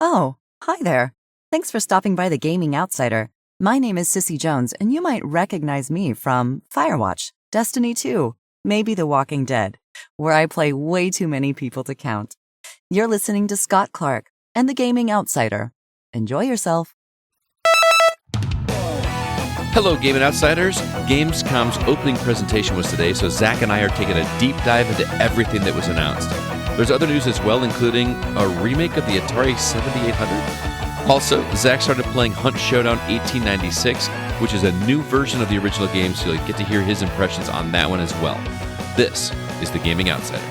Oh, hi there. Thanks for stopping by the Gaming Outsider. My name is Sissy Jones, and you might recognize me from Firewatch, Destiny 2, maybe The Walking Dead, where I play way too many people to count. You're listening to Scott Clark and the Gaming Outsider. Enjoy yourself. Hello, Gaming Outsiders. Gamescom's opening presentation was today, so Zack and I are taking a deep dive into everything that was announced. There's other news as well, including a remake of the Atari 7800. Also, Zack started playing Hunt Showdown 1896, which is a new version of the original game, so you'll get to hear his impressions on that one as well. This is the Gaming Outsider.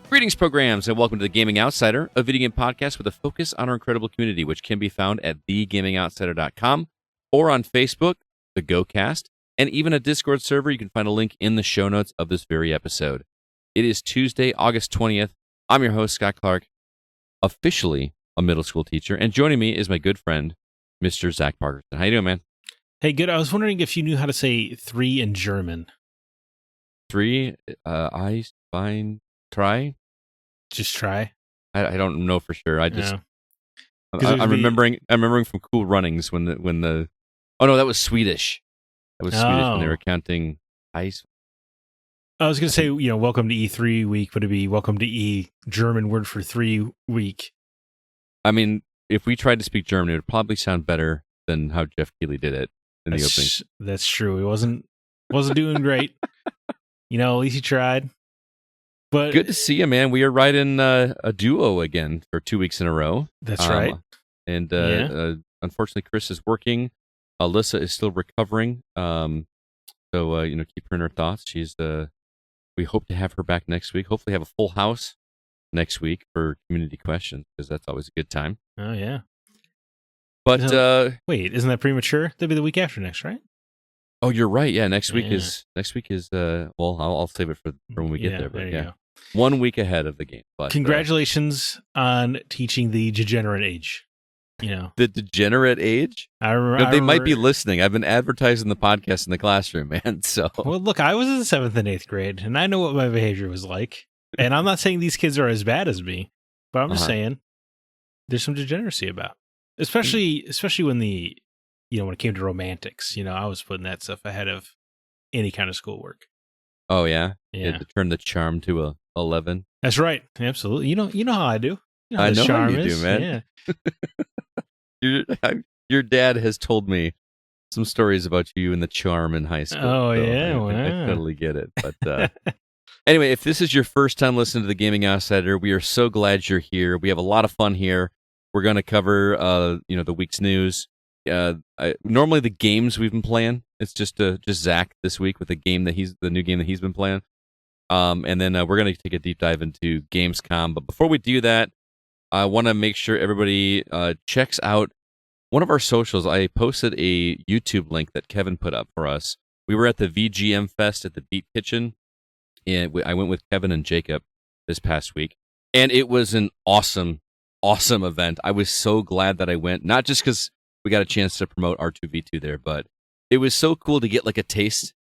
Greetings, programs, and welcome to the Gaming Outsider, a video game podcast with a focus on our incredible community, which can be found at thegamingoutsider.com or on Facebook, the GoCast, and even a Discord server. You can find a link in the show notes of this very episode. It is Tuesday, August 20th. I'm your host, Scott Clark, officially a middle school teacher, and joining me is my good friend, Mr. Zach Parkerson. How you doing, man? Hey, good. I was wondering if you knew how to say 3 in German. 3, I find, try? Just try. I don't know for sure. I just No. I'm remembering from Cool Runnings when the oh no, that was Swedish. That was Swedish when they were counting ice. I was going to say, welcome to E3 week, but it'd be welcome to E German word for 3 week. I mean, if we tried to speak German, it would probably sound better than how Jeff Keighley did it in the opening. That's true. He wasn't doing great. At least he tried. But good to see you, man. We are riding a duo again for 2 weeks in a row. That's right. And unfortunately, Chris is working. Alyssa is still recovering. So keep her in our thoughts. She's we hope to have her back next week. Hopefully, have a full house next week for community questions, because that's always a good time. Oh yeah. But wait, isn't that premature? That'd be the week after next, right? Oh, you're right. Yeah, next week is well, I'll save it for when we get there. But there you go. 1 week ahead of the game. But congratulations on teaching the degenerate age. The degenerate age? I remember, they might be listening. I've been advertising the podcast in the classroom, man. So well, look, I was in the 7th and 8th grade, and I know what my behavior was like. And I'm not saying these kids are as bad as me, but I'm just saying there's some degeneracy about, especially when when it came to romantics. I was putting that stuff ahead of any kind of schoolwork. Oh yeah, yeah. To turn the charm to a 11. That's right, absolutely. You know how I do. I know how you do, man. Yeah. Your dad has told me some stories about you and the charm in high school. Oh, so yeah, I totally get it. But anyway, if this is your first time listening to the Gaming Outsider, we are so glad you're here. We have a lot of fun here. We're going to cover the week's news. Normally the games we've been playing. It's just Zach this week with the new game that he's been playing. And then we're going to take a deep dive into Gamescom. But before we do that, I want to make sure everybody checks out one of our socials. I posted a YouTube link that Kevin put up for us. We were at the VGM Fest at the Beat Kitchen, and I went with Kevin and Jacob this past week. And it was an awesome, awesome event. I was so glad that I went, not just because we got a chance to promote R2V2 there, but it was so cool to get like a taste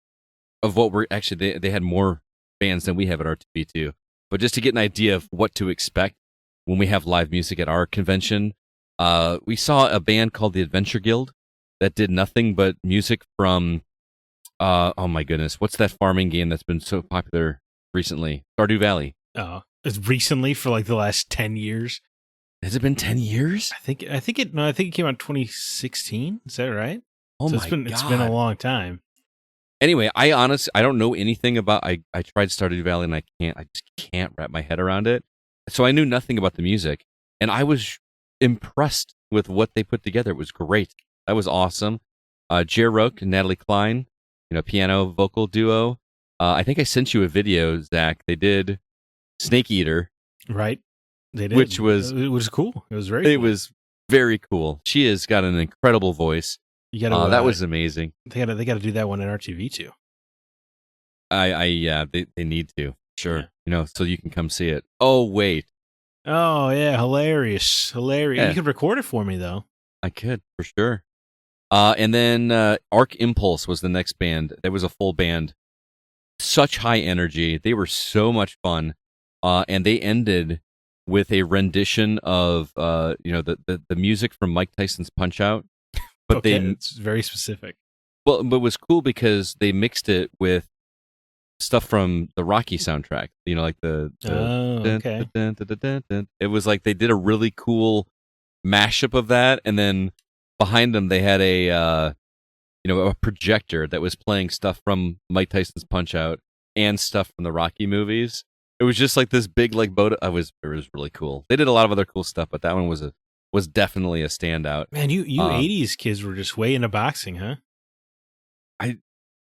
of what we're actually, they had more fans than we have at R2V2, but just to get an idea of what to expect when we have live music at our convention. We saw a band called the Adventure Guild that did nothing but music from, oh my goodness, what's that farming game that's been so popular recently? Stardew Valley. Oh, it's recently for like the last 10 years. Has it been 10 years? I think it came out in 2016. Is that right? Oh so my God. It's been a long time. Anyway, I don't know anything about, I tried Stardew Valley and I just can't wrap my head around it. So I knew nothing about the music, and I was impressed with what they put together. It was great. That was awesome. Jer Roque and Natalie Klein, piano vocal duo. I think I sent you a video, Zach. They did Snake Eater. Right. They did. Which was... It was cool. It was very It was very cool. She has got an incredible voice. You gotta, that was amazing. They gotta do that one in RTV2. They need to. Sure. Yeah. So you can come see it. Oh, wait. Oh, yeah. Hilarious. Yeah. You could record it for me, though. I could, for sure. And then Arc Impulse was the next band. There was a full band such high energy. They were so much fun, and they ended with a rendition of the music from Mike Tyson's Punch Out. But okay, it's very specific. Well, but it was cool because they mixed it with stuff from the Rocky soundtrack. Like the okay. It was like they did a really cool mashup of that, and then behind them they had a projector that was playing stuff from Mike Tyson's Punch Out and stuff from the Rocky movies. It was just like this big like boat. It was really cool. They did a lot of other cool stuff, but that one was definitely a standout. Man, you 80s kids were just way into boxing, huh? I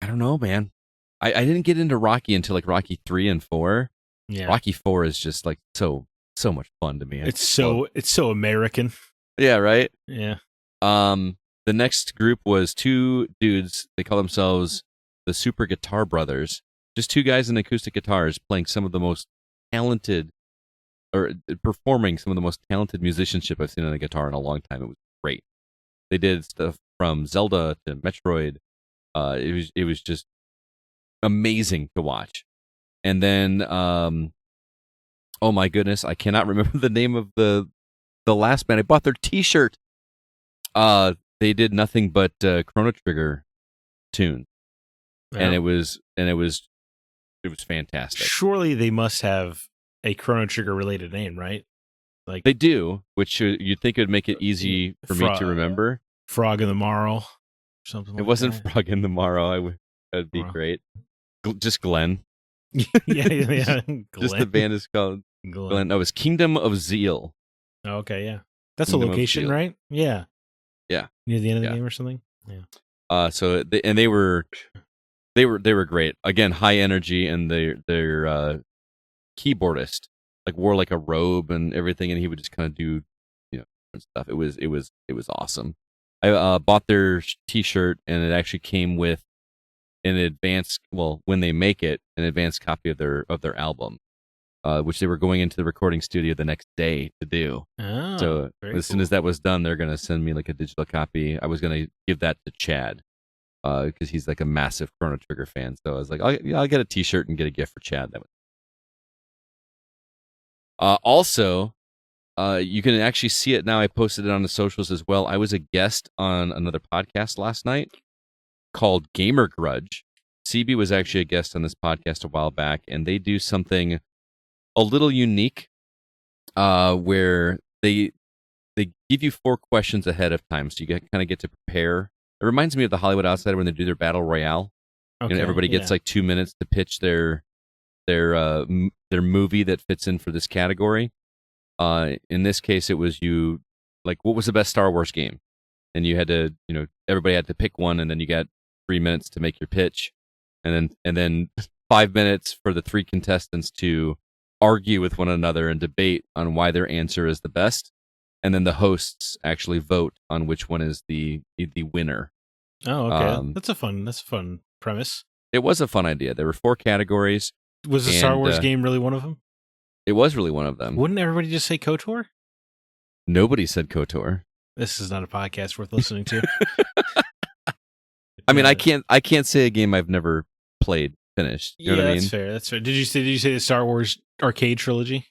don't know, man. I didn't get into Rocky until like Rocky 3 and 4. Yeah. Rocky 4 is just like so much fun to me. It's so American. Yeah, right? Yeah. The next group was two dudes. They call themselves the Super Guitar Brothers. Just two guys in acoustic guitars playing some of the most talented, or performing some of the most talented musicianship I've seen on a guitar in a long time. It was great. They did stuff from Zelda to Metroid. It was just amazing to watch. And then, oh my goodness, I cannot remember the name of the last band. I bought their T-shirt. They did nothing but Chrono Trigger tunes, and it was fantastic. Surely they must have a Chrono Trigger related name, right? Like they do, which you'd think it would make it easy for me to remember. Frog in the Morrow, something. It wasn't Frog in the Morrow. That'd be great. Just Glenn. yeah. Glenn. Just the band is called Glenn. No, it was Kingdom of Zeal. Oh, okay, yeah. That's Kingdom a location, right? Yeah. Yeah. Near the end of the game or something? Yeah. So they were great. Again, high energy, and their keyboardist like wore like a robe and everything, and he would just kind of do different stuff. It was awesome. I bought their T-shirt, and it actually came with an advanced, when they make it, an advanced copy of their album, which they were going into the recording studio the next day to do. Oh, so as soon as that was done, they're going to send me like a digital copy. I was going to give that to Chad because he's like a massive Chrono Trigger fan. So I was like, I'll get a T-shirt and get a gift for Chad. That was also, you can actually see it now. I posted it on the socials as well. I was a guest on another podcast last night called Gamer Grudge. CB was actually a guest on this podcast a while back, and they do something a little unique where they give you 4 questions ahead of time, so you kind of get to prepare. It reminds me of the Hollywood Outsider when they do their battle royale. Okay, everybody gets like 2 minutes to pitch their movie that fits in for this category. In this case, it was what was the best Star Wars game, and you had to everybody had to pick one, and then you got 3 minutes to make your pitch, and then 5 minutes for the 3 contestants to argue with one another and debate on why their answer is the best, and then the hosts actually vote on which one is the winner. Oh, okay. That's a fun premise. It was a fun idea. There were 4 categories. Was the Star Wars game really one of them? It was really one of them. Wouldn't everybody just say KOTOR? Nobody said KOTOR. This is not a podcast worth listening to. I mean, I can't say a game I've never played finished. You know what I mean? That's fair. Did you say the Star Wars arcade trilogy?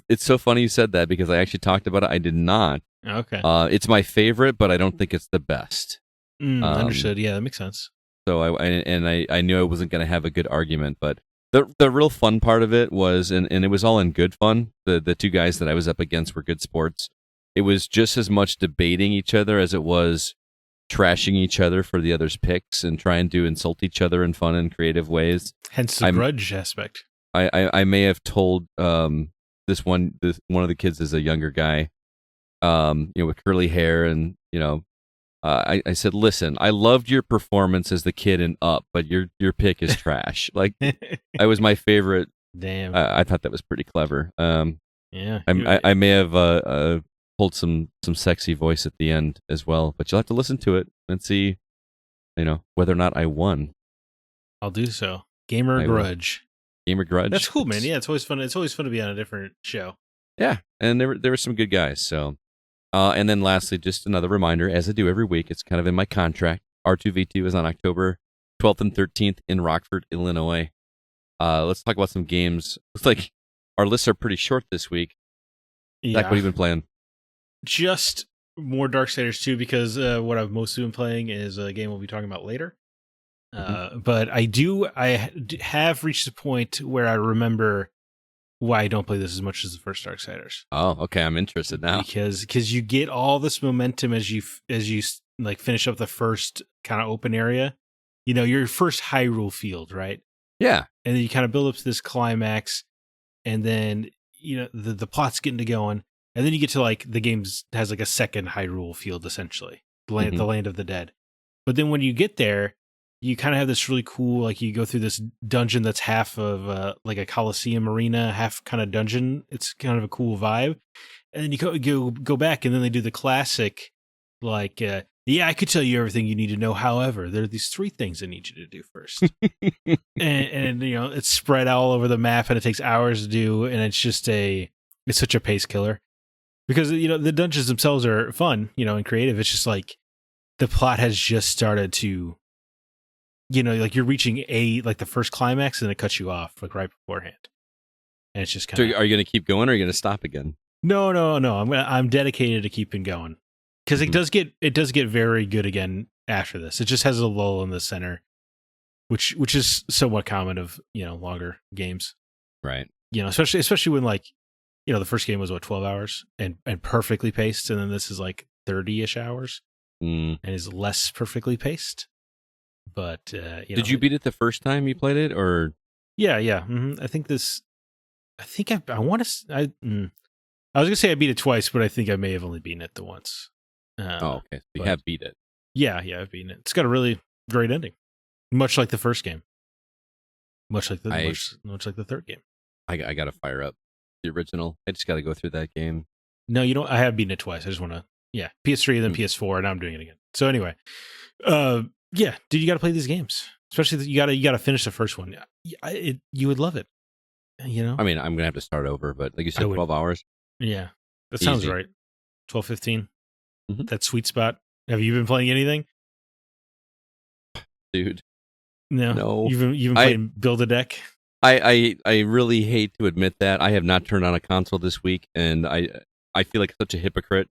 It's so funny you said that because I actually talked about it. I did not. Okay. It's my favorite, but I don't think it's the best. Understood. Yeah, that makes sense. So I knew I wasn't going to have a good argument, but the real fun part of it was, and it was all in good fun. The 2 guys that I was up against were good sports. It was just as much debating each other as it was trashing each other for the other's picks and trying to insult each other in fun and creative ways. Hence the grudge aspect. I may have told this one of the kids is a younger guy, with curly hair, and I said, listen, I loved your performance as the kid in Up, but your pick is trash. Like, that was my favorite. Damn. I thought that was pretty clever. Yeah. I may have pulled some sexy voice at the end as well, but you'll have to listen to it and see, whether or not I won. I'll do so. Gamer Grudge. Gamer Grudge. That's cool, man. Yeah, it's always fun. It's always fun to be on a different show. Yeah, and there were some good guys. So, and then lastly, just another reminder, as I do every week, it's kind of in my contract. R2V2 is on October 12th and 13th in Rockford, Illinois. let's talk about some games. Looks like our lists are pretty short this week. Yeah. Zach, what have you been playing? Just more Darksiders 2 because what I've mostly been playing is a game we'll be talking about later. But I have reached a point where I remember why I don't play this as much as the first Darksiders. Oh, okay. I'm interested now. Because you get all this momentum as you like finish up the first kind of open area. You know, your first Hyrule field, right? Yeah. And then you kind of build up to this climax, and then you know the plot's getting to going, and then you get to like the game has like a second Hyrule field essentially, the land of the dead. But then when you get there, you kind of have this really cool, like you go through this dungeon that's half of like a Coliseum arena, half kind of dungeon. It's kind of a cool vibe. And then you go back, and then they do the classic, like, yeah, I could tell you everything you need to know. However, there are these 3 things I need you to do first. and you know, it's spread all over the map, and it takes hours to do. And it's just it's such a pace killer because, you know, the dungeons themselves are fun, you know, and creative. It's just like the plot has just started to, you know, like you're reaching like the first climax, and it cuts you off like right beforehand. And it's just kind of. So are you going to keep going, or are you going to stop again? No. I'm dedicated to keeping going because it does get very good again after this. It just has a lull in the center, which is somewhat common of, you know, longer games, right? You know, especially when, like, you know, the first game was 12 hours and perfectly paced, and then this is like 30-ish hours and is less perfectly paced. But did you beat it the first time you played it, or? Yeah. I think I want to. I was gonna say I beat it twice, but I think I may have only beaten it the once. Okay. So you have beat it. Yeah, I've beaten it. It's got a really great ending, much like the first game, much like the third game. I got to fire up the original. I just got to go through that game. No, you don't. I have beaten it twice. I just want to. Yeah, PS3 and then PS4, and now I'm doing it again. So anyway, yeah, dude, you got to play these games. Especially you got to finish the first one. You would love it. You know. I mean, I'm gonna have to start over, but like you said, 12 hours. Yeah, that sounds Easy. right. 12, 15. That sweet spot. Have you been playing anything, dude? No. You've been playing Build a Deck. I really hate to admit that I have not turned on a console this week, and I feel like such a hypocrite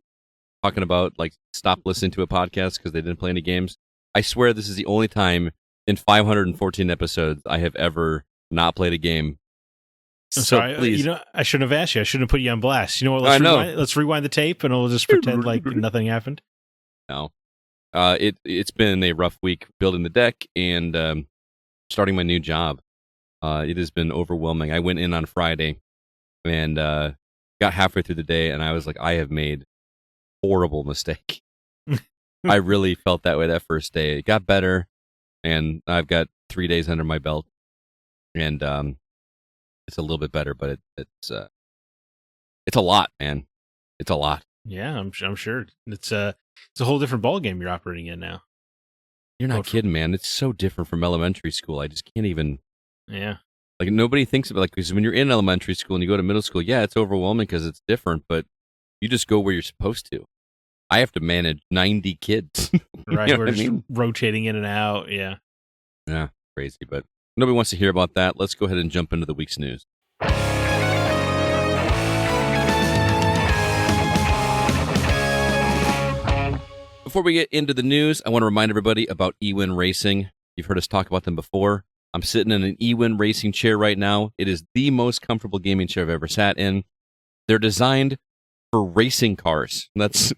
talking about like stop listening to a podcast because they didn't play any games. I swear this is the only time in 514 episodes I have ever not played a game. I'm sorry. Please. You know, I shouldn't have asked you. I shouldn't have put you on blast. You know what? Let's rewind the tape, and we'll just pretend like nothing happened. No. It's been a rough week building the deck and starting my new job. It has been overwhelming. I went in on Friday and got halfway through the day, and I was like, I have made horrible mistake. I really felt that way that first day. It got better, and I've got 3 days under my belt, and it's a little bit better, but it's a lot, man. It's a lot. Yeah, I'm sure. It's a whole different ballgame you're operating in now. You're not kidding, man. It's so different from elementary school. I just can't even. Yeah. Like, nobody thinks about, like, because when you're in elementary school and you go to middle school, yeah, it's overwhelming because it's different, but you just go where you're supposed to. I have to manage 90 kids. Right. We're just rotating in and out. Yeah. Yeah. Crazy, but nobody wants to hear about that. Let's go ahead and jump into the week's news. Before we get into the news, I want to remind everybody about eWin Racing. You've heard us talk about them before. I'm sitting in an eWin racing chair right now. It is the most comfortable gaming chair I've ever sat in. They're designed for racing cars. That's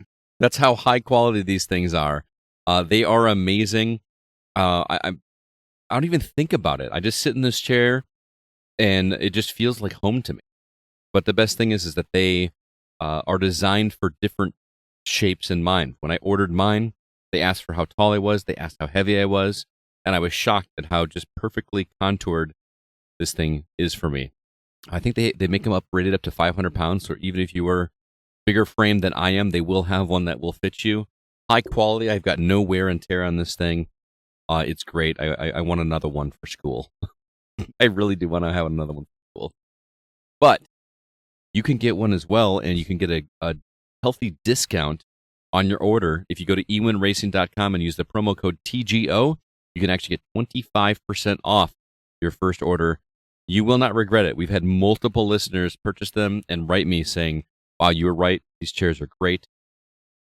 how high quality these things are. They are amazing. I don't even think about it. I just sit in this chair, and it just feels like home to me. But the best thing is that they are designed for different shapes in mind. When I ordered mine, they asked for how tall I was. They asked how heavy I was. And I was shocked at how just perfectly contoured this thing is for me. I think they make them rated up to 500 pounds. So even if you were bigger frame than I am, they will have one that will fit you. High quality. I've got no wear and tear on this thing. It's great. I want another one for school. I really do want to have another one for school. But you can get one as well, and you can get a healthy discount on your order. If you go to ewinracing.com and use the promo code TGO, you can actually get 25% off your first order You will not regret it. We've had multiple listeners purchase them and write me saying, wow, you were right. These chairs are great.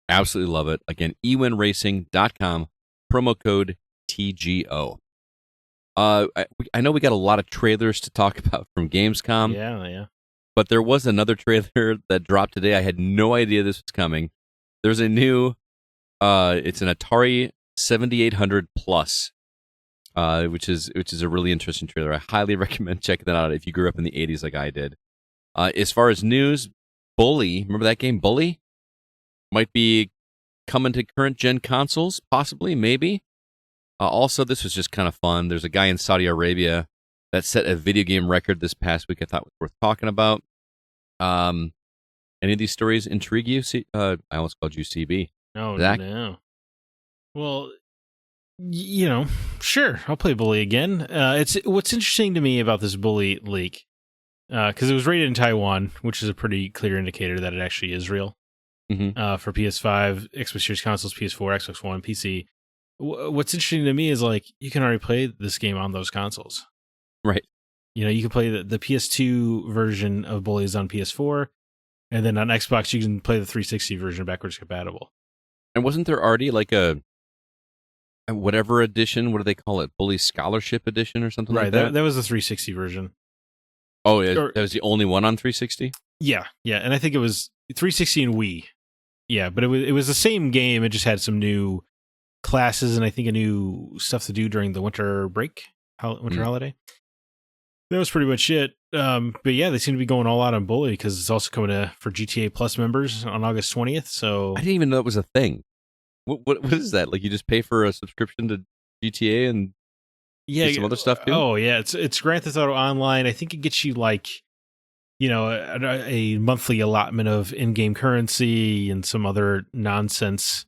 Absolutely love it. Again, ewinracing.com, promo code TGO. I know we got a lot of trailers to talk about from Gamescom. Yeah. But there was another trailer that dropped today. I had no idea this was coming. There's a new, it's an Atari 7800 Plus, which is a really interesting trailer. I highly recommend checking that out if you grew up in the 80s like I did. As far as news, Bully, remember that game, Bully? Might be coming to current gen consoles, possibly, maybe. Also, this was just kind of fun. There's a guy in Saudi Arabia that set a video game record this past week I thought was worth talking about. Any of these stories intrigue you? I almost called you CB. Oh, Zach? no. Well, sure, I'll play Bully again. It's what's interesting to me about this Bully leak, because it was rated in Taiwan, which is a pretty clear indicator that it actually is real. Mm-hmm. For PS5, Xbox Series consoles, PS4, Xbox One, PC. What's interesting to me is like you can already play this game on those consoles. Right. You can play the PS2 version of Bully is on PS4, and then on Xbox you can play the 360 version backwards compatible. And wasn't there already like a whatever edition? What do they call it? Bully Scholarship Edition or something like that? That was the 360 version. Oh, that was the only one on 360? Yeah, and I think it was 360 and Wii. Yeah, but it was the same game. It just had some new classes and I think a new stuff to do during the winter break, holiday. That was pretty much it. But yeah, they seem to be going all out on Bully because it's also coming for GTA Plus members on August 20th. So I didn't even know it was a thing. What is that? Like you just pay for a subscription to GTA and do some other stuff too? Oh yeah, it's Grand Theft Auto Online. I think it gets you like a monthly allotment of in-game currency and some other nonsense.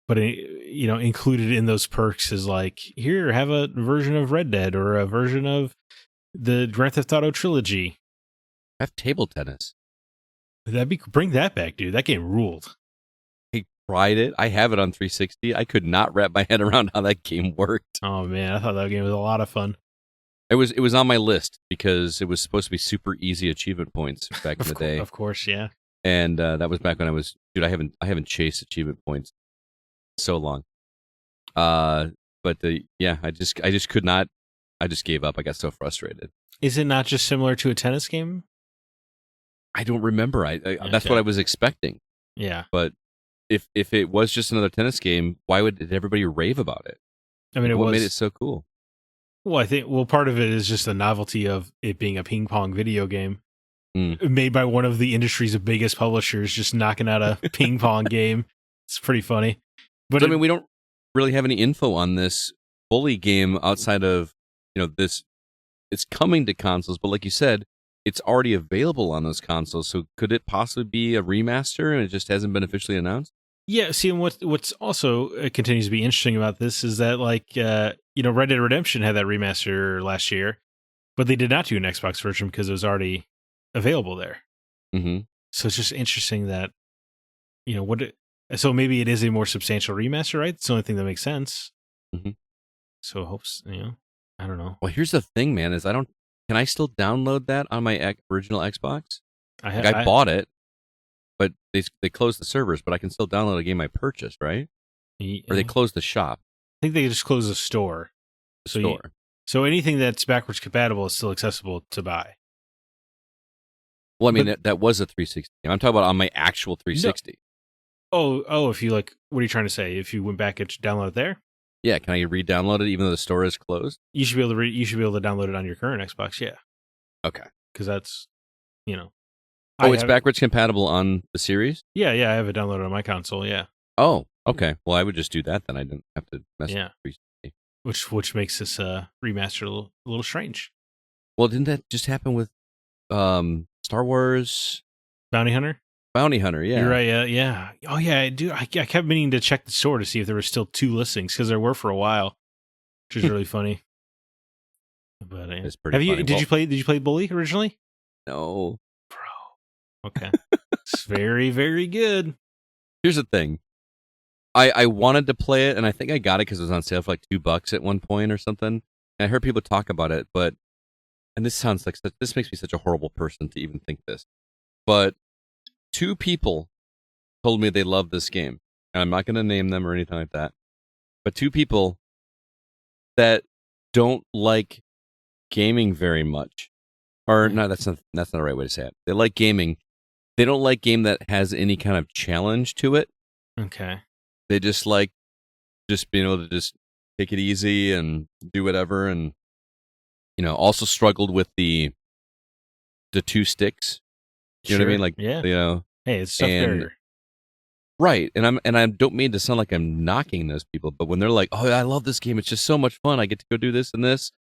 But included in those perks is like, here, have a version of Red Dead or a version of the Grand Theft Auto trilogy. Have table tennis. Bring that back, dude. That game ruled. I tried it. I have it on 360. I could not wrap my head around how that game worked. Oh man, I thought that game was a lot of fun. It was on my list because it was supposed to be super easy achievement points back in the day. Of course, yeah. And that was back when I haven't chased achievement points so long. I just could not. I just gave up. I got so frustrated. Is it not just similar to a tennis game? I don't remember. That's what I was expecting. Yeah. But if it was just another tennis game, why did everybody rave about it? I mean, what made it so cool? Well, I think part of it is just the novelty of it being a ping pong video game made by one of the industry's biggest publishers, just knocking out a ping pong game. It's pretty funny. But so, we don't really have any info on this Bully game outside of this. It's coming to consoles, but like you said, it's already available on those consoles. So could it possibly be a remaster and it just hasn't been officially announced? Yeah. See, and what's also continues to be interesting about this is that Red Dead Redemption had that remaster last year, but they did not do an Xbox version because it was already available there. Mm-hmm. So it's just interesting that so maybe it is a more substantial remaster, right? It's the only thing that makes sense. Mm-hmm. So hopes, I don't know. Well, here's the thing, man, is can I still download that on my original Xbox? I bought it, but they closed the servers, but I can still download a game I purchased, right? Or they closed the shop. I think they just closed the store. So anything that's backwards compatible is still accessible to buy. Well, I mean, that was a 360. I'm talking about on my actual 360. No. Oh, if you what are you trying to say? If you went back and download it there? Yeah, can I re-download it even though the store is closed? You should be able to download it on your current Xbox, yeah. Okay. Because that's, it's backwards compatible on the series? Yeah, I have it downloaded on my console, yeah. Oh, okay. Well, I would just do that then. I didn't have to mess with 360. Which makes this remaster a little strange. Well, didn't that just happen with Star Wars Bounty Hunter? Bounty Hunter, yeah. You're right, yeah. Oh, yeah, dude. I kept meaning to check the store to see if there were still 2 listings, because there were for a while, which is really funny. But it's pretty funny. Did you play Bully originally? No. Bro. Okay. It's very, very good. Here's the thing. I wanted to play it, and I think I got it because it was on sale for like $2 at one point or something. And I heard people talk about it, but and this sounds like this makes me such a horrible person to even think this, but 2 people told me they love this game. And I'm not going to name them or anything like that, but 2 people that don't like gaming very much, or no, that's not the right way to say it. They like gaming. They don't like game that has any kind of challenge to it. Okay. They just like just being able to just take it easy and do whatever, and also struggled with the 2 sticks. You know what I mean? Like, yeah. Hey, it's stuff barrier. Right, and I don't mean to sound like I'm knocking those people, but when they're like, "Oh, I love this game. It's just so much fun. I get to go do this and this."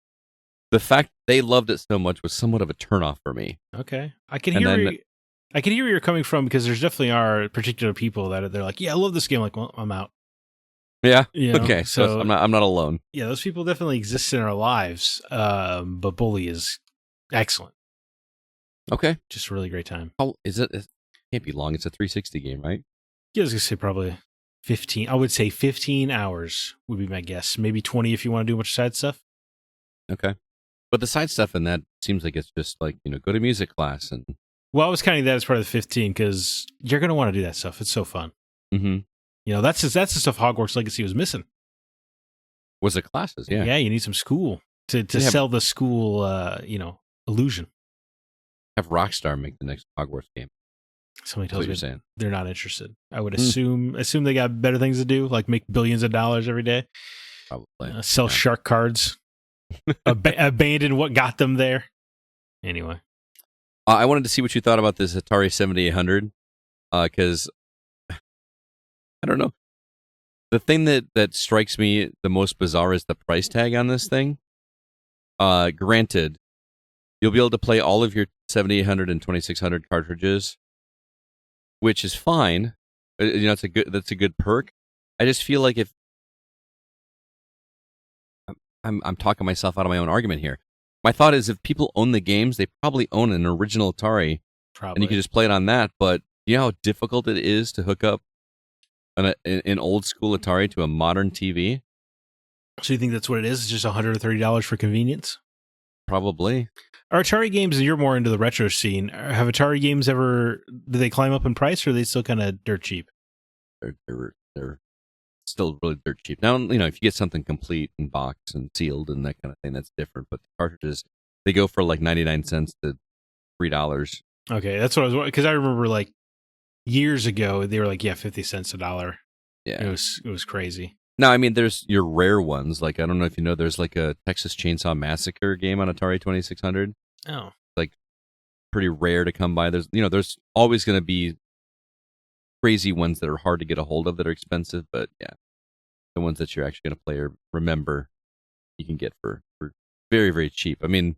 The fact they loved it so much was somewhat of a turnoff for me. Okay, I can hear where you're coming from, because there's definitely are particular people that they're like, "Yeah, I love this game." Like, well, I'm out. Yeah. Okay. So I'm not alone. Yeah, those people definitely exist in our lives. But Bully is excellent. Okay. Just a really great time. How is it? It can't be long. It's a 360 game, right? Yeah, I was gonna say probably 15. I would say 15 hours would be my guess. Maybe 20 if you want to do a bunch of side stuff. Okay. But the side stuff in that seems like it's just like, go to music class and. Well, I was counting that as part of the 15 because you're going to want to do that stuff. It's so fun. Mm-hmm. That's the stuff Hogwarts Legacy was missing. Was it classes? Yeah. Yeah, you need some school to sell the school, illusion. Have Rockstar make the next Hogwarts game. Somebody tells me they're not interested. I would assume they got better things to do, like make billions of dollars every day. Probably. Sell shark cards. Abandon what got them there. Anyway. I wanted to see what you thought about this Atari 7800, because I don't know. The thing that strikes me the most bizarre is the price tag on this thing. Granted, you'll be able to play all of your 7800 and 2600 cartridges, which is fine. That's a good perk. I just feel like if I'm talking myself out of my own argument here. My thought is if people own the games, they probably own an original Atari, and you can just play it on that. But you know how difficult it is to hook up an old school Atari to a modern TV? So you think that's what it is? It's just $130 for convenience? Probably. Are Atari games, and you're more into the retro scene, have Atari games ever, do they climb up in price, or are they still kind of dirt cheap? They're still really dirt cheap. Now, if you get something complete and boxed and sealed and that kind of thing, that's different. But the cartridges, they go for like 99 cents to $3. Okay, that's what I was, because I remember like years ago, they were like, 50 cents a dollar. Yeah. It was crazy. Now, I mean, there's your rare ones. Like, I don't know if you know, there's like a Texas Chainsaw Massacre game on Atari 2600. Oh. Like, pretty rare to come by. There's always going to be crazy ones that are hard to get a hold of that are expensive, but yeah, the ones that you're actually going to play or remember, you can get for very, very cheap. I mean,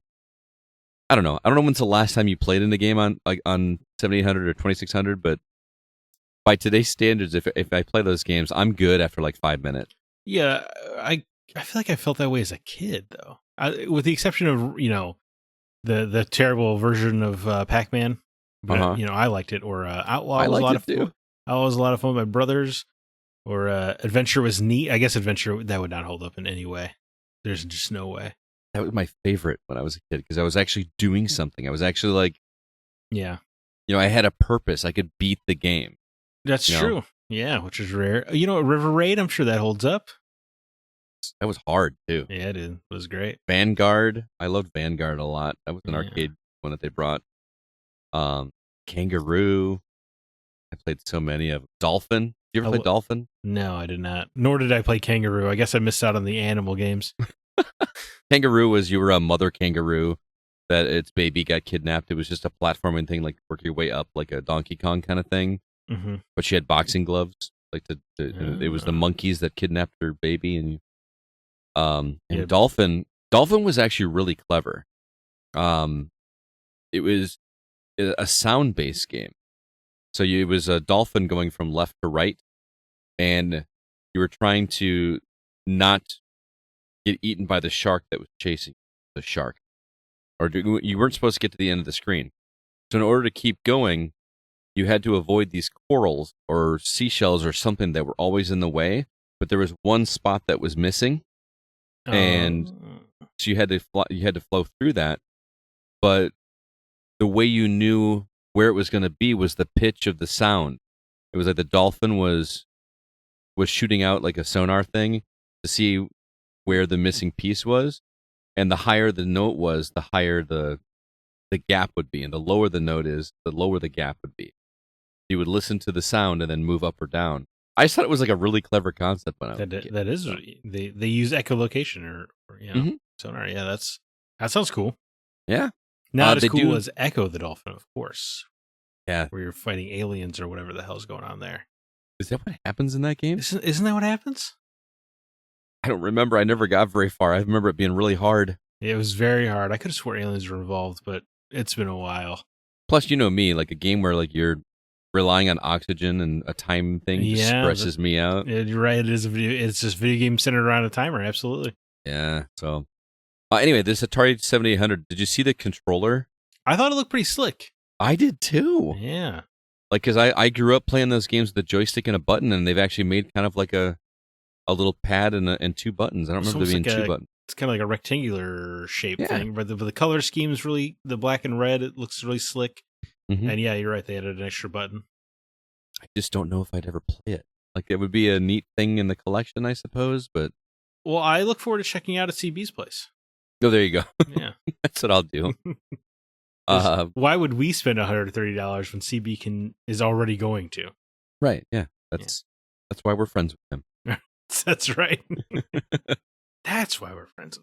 I don't know when's the last time you played in a game on 7800 or 2600, but by today's standards, if I play those games, I'm good after like 5 minutes. Yeah, I feel like I felt that way as a kid, though. With the exception of the terrible version of Pac-Man, but I liked it. Or Outlaw was a lot of fun. Outlaw was a lot of fun with my brothers. Or Adventure was neat. I guess Adventure, that would not hold up in any way. There's just no way. That was my favorite when I was a kid because I was actually doing something. I was actually like, I had a purpose. I could beat the game. That's true. Yeah, which is rare. River Raid, I'm sure that holds up. That was hard too. Yeah, it is. It was great. Vanguard. I loved Vanguard a lot. That was an arcade one that they brought. Kangaroo. I played so many of them. Dolphin. Did you ever play Dolphin? No, I did not. Nor did I play Kangaroo. I guess I missed out on the animal games. Kangaroo was you were a mother kangaroo that its baby got kidnapped. It was just a platforming thing, like work your way up like a Donkey Kong kind of thing. Mm-hmm. But she had boxing gloves. It was the monkeys that kidnapped her baby, and Dolphin was actually really clever. It was a sound-based game. So it was a dolphin going from left to right, and you were trying to not get eaten by the shark that was chasing the shark. Or you weren't supposed to get to the end of the screen. So in order to keep going, you had to avoid these corals or seashells or something that were always in the way, but there was one spot that was missing, and so you had to flow through that. but the way you knew where it was going to be was the pitch of the sound. It was like the dolphin was shooting out like a sonar thing to see where the missing piece was, and the higher the note was, the higher the gap would be, and the lower the note is, the lower the gap would be. You would listen to the sound and then move up or down. I just thought it was like a really clever concept when I was a kid. That is, they use echolocation or sonar. Yeah, that sounds cool. Yeah, not as cool as Echo the Dolphin, of course. Yeah, where you're fighting aliens or whatever the hell's going on there. Is that what happens in that game? Isn't that what happens? I don't remember. I never got very far. I remember it being really hard. It was very hard. I could have swore aliens were involved, but it's been a while. Plus, you know me, like a game where like you're relying on oxygen and a time thing just stresses me out. You're right. It is it's just video game centered around a timer. Absolutely. Yeah. So, anyway, this Atari 7800. Did you see the controller? I thought it looked pretty slick. I did too. Yeah. Like, because I grew up playing those games with a joystick and a button, and they've actually made kind of like a little pad and two buttons. I don't remember there being two buttons. It's kind of like a rectangular shape thing, but the color scheme is really, the black and red, it looks really slick. Mm-hmm. And yeah, you're right, they added an extra button. I just don't know if I'd ever play it. Like, it would be a neat thing in the collection, I suppose, but... Well, I look forward to checking out at CB's place. Oh, there you go. Yeah. That's what I'll do. Why would we spend $130 when CB is already going to? Right, yeah. That's why we're friends with him. That's right. That's why we're friends.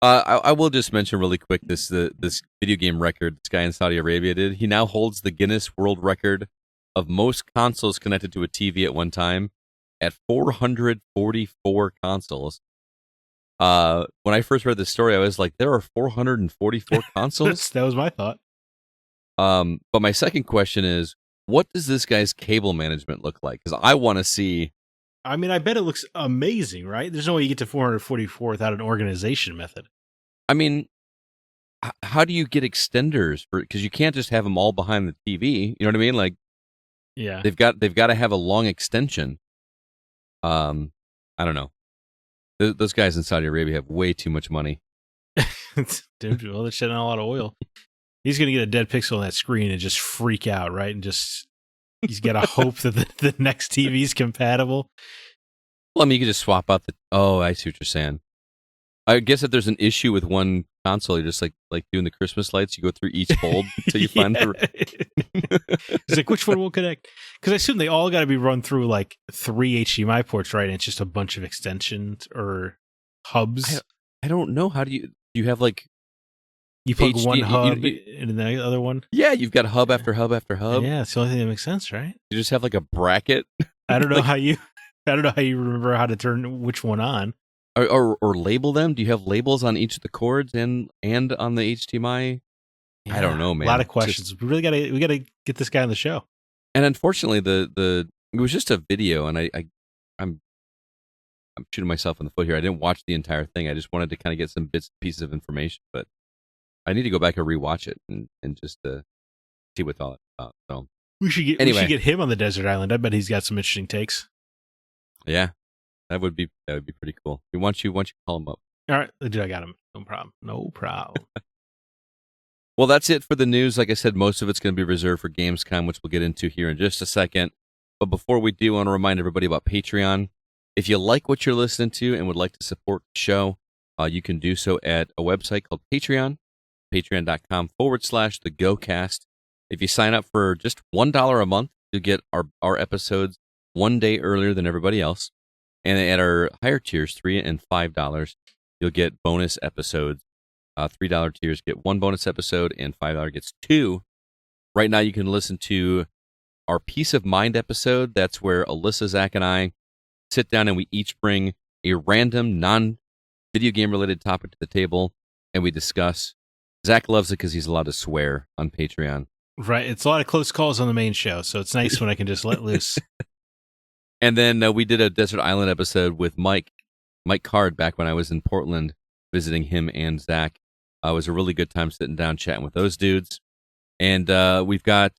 I will just mention really quick this video game record this guy in Saudi Arabia did. He now holds the Guinness World Record of most consoles connected to a TV at one time at 444 consoles. When I first read this story, I was like, there are 444 consoles? That was my thought. But my second question is, what does this guy's cable management look like? Because I want to see... I mean, I bet it looks amazing, right? There's no way you get to 444 without an organization method. I mean, how do you get extenders for? Because you can't just have them all behind the TV. You know what I mean? Like, yeah, they've got to have a long extension. I don't know. Those guys in Saudi Arabia have way too much money. Dude, well, they're shedding a lot of oil. He's gonna get a dead pixel on that screen and just freak out, right? And just. He's got to hope that the next TV is compatible. Well, I mean, you could just swap out the... Oh, I see what you're saying. I guess if there's an issue with one console, you're just like doing the Christmas lights. You go through each bulb until you find the... It's like, which one will connect? Because I assume they all got to be run through like 3 HDMI ports, right? And it's just a bunch of extensions or hubs. I don't know. How do you have like... You plug one hub in the other one? Yeah, you've got hub after hub after hub. Yeah, it's the only thing that makes sense, right? You just have like a bracket. I don't know how you remember how to turn which one on. Or label them. Do you have labels on each of the cords and on the HDMI? Yeah, I don't know, man. A lot of questions. We gotta get this guy on the show. And unfortunately, it was just a video, and I'm shooting myself in the foot here. I didn't watch the entire thing. I just wanted to kind of get some bits and pieces of information, but I need to go back and rewatch it and just see what's all about. So we should get him on the desert island. I bet he's got some interesting takes. Yeah, that would be pretty cool. We want you call him up. All right, dude, I got him. No problem. Well, that's it for the news. Like I said, most of it's going to be reserved for Gamescom, which we'll get into here in just a second. But before we do, I want to remind everybody about Patreon. If you like what you're listening to and would like to support the show, you can do so at a website called Patreon. Patreon.com/the GoCast. If you sign up for just $1 a month, you'll get our episodes one day earlier than everybody else. And at our higher tiers, $3 and $5, you'll get bonus episodes. $3 tiers get one bonus episode, and $5 gets two. Right now, you can listen to our Peace of Mind episode. That's where Alyssa, Zach, and I sit down and we each bring a random non-video game related topic to the table, and we discuss. Zach loves it because he's allowed to swear on Patreon. Right. It's a lot of close calls on the main show, so it's nice when I can just let loose. And then we did a Desert Island episode with Mike Card back when I was in Portland visiting him and Zach. It was a really good time sitting down chatting with those dudes. And we've got,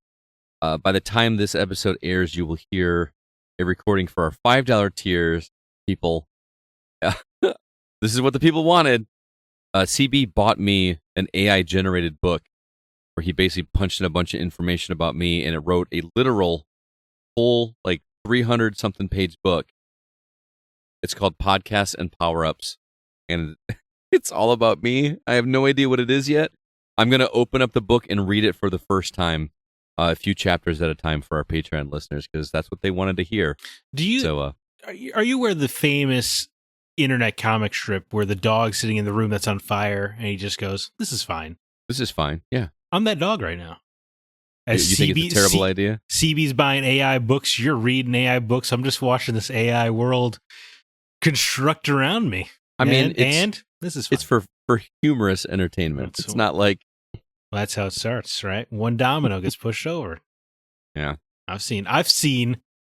by the time this episode airs, you will hear a recording for our $5 tiers, people. This is what the people wanted. CB bought me an AI-generated book where he basically punched in a bunch of information about me, and it wrote a literal, full, 300-something page book. It's called Podcasts and Power-Ups, and it's all about me. I have no idea what it is yet. I'm going to open up the book and read it for the first time, a few chapters at a time for our Patreon listeners, because that's what they wanted to hear. Are you aware of the famous internet comic strip where the dog's sitting in the room that's on fire and he just goes, "This is fine. This is fine." Yeah. I'm that dog right now. You think it's a terrible idea? CB's buying AI books. You're reading AI books. I'm just watching this AI world construct around me. And this is fun. It's for humorous entertainment. It's not like... Well, that's how it starts, right? One domino gets pushed over. Yeah. I've seen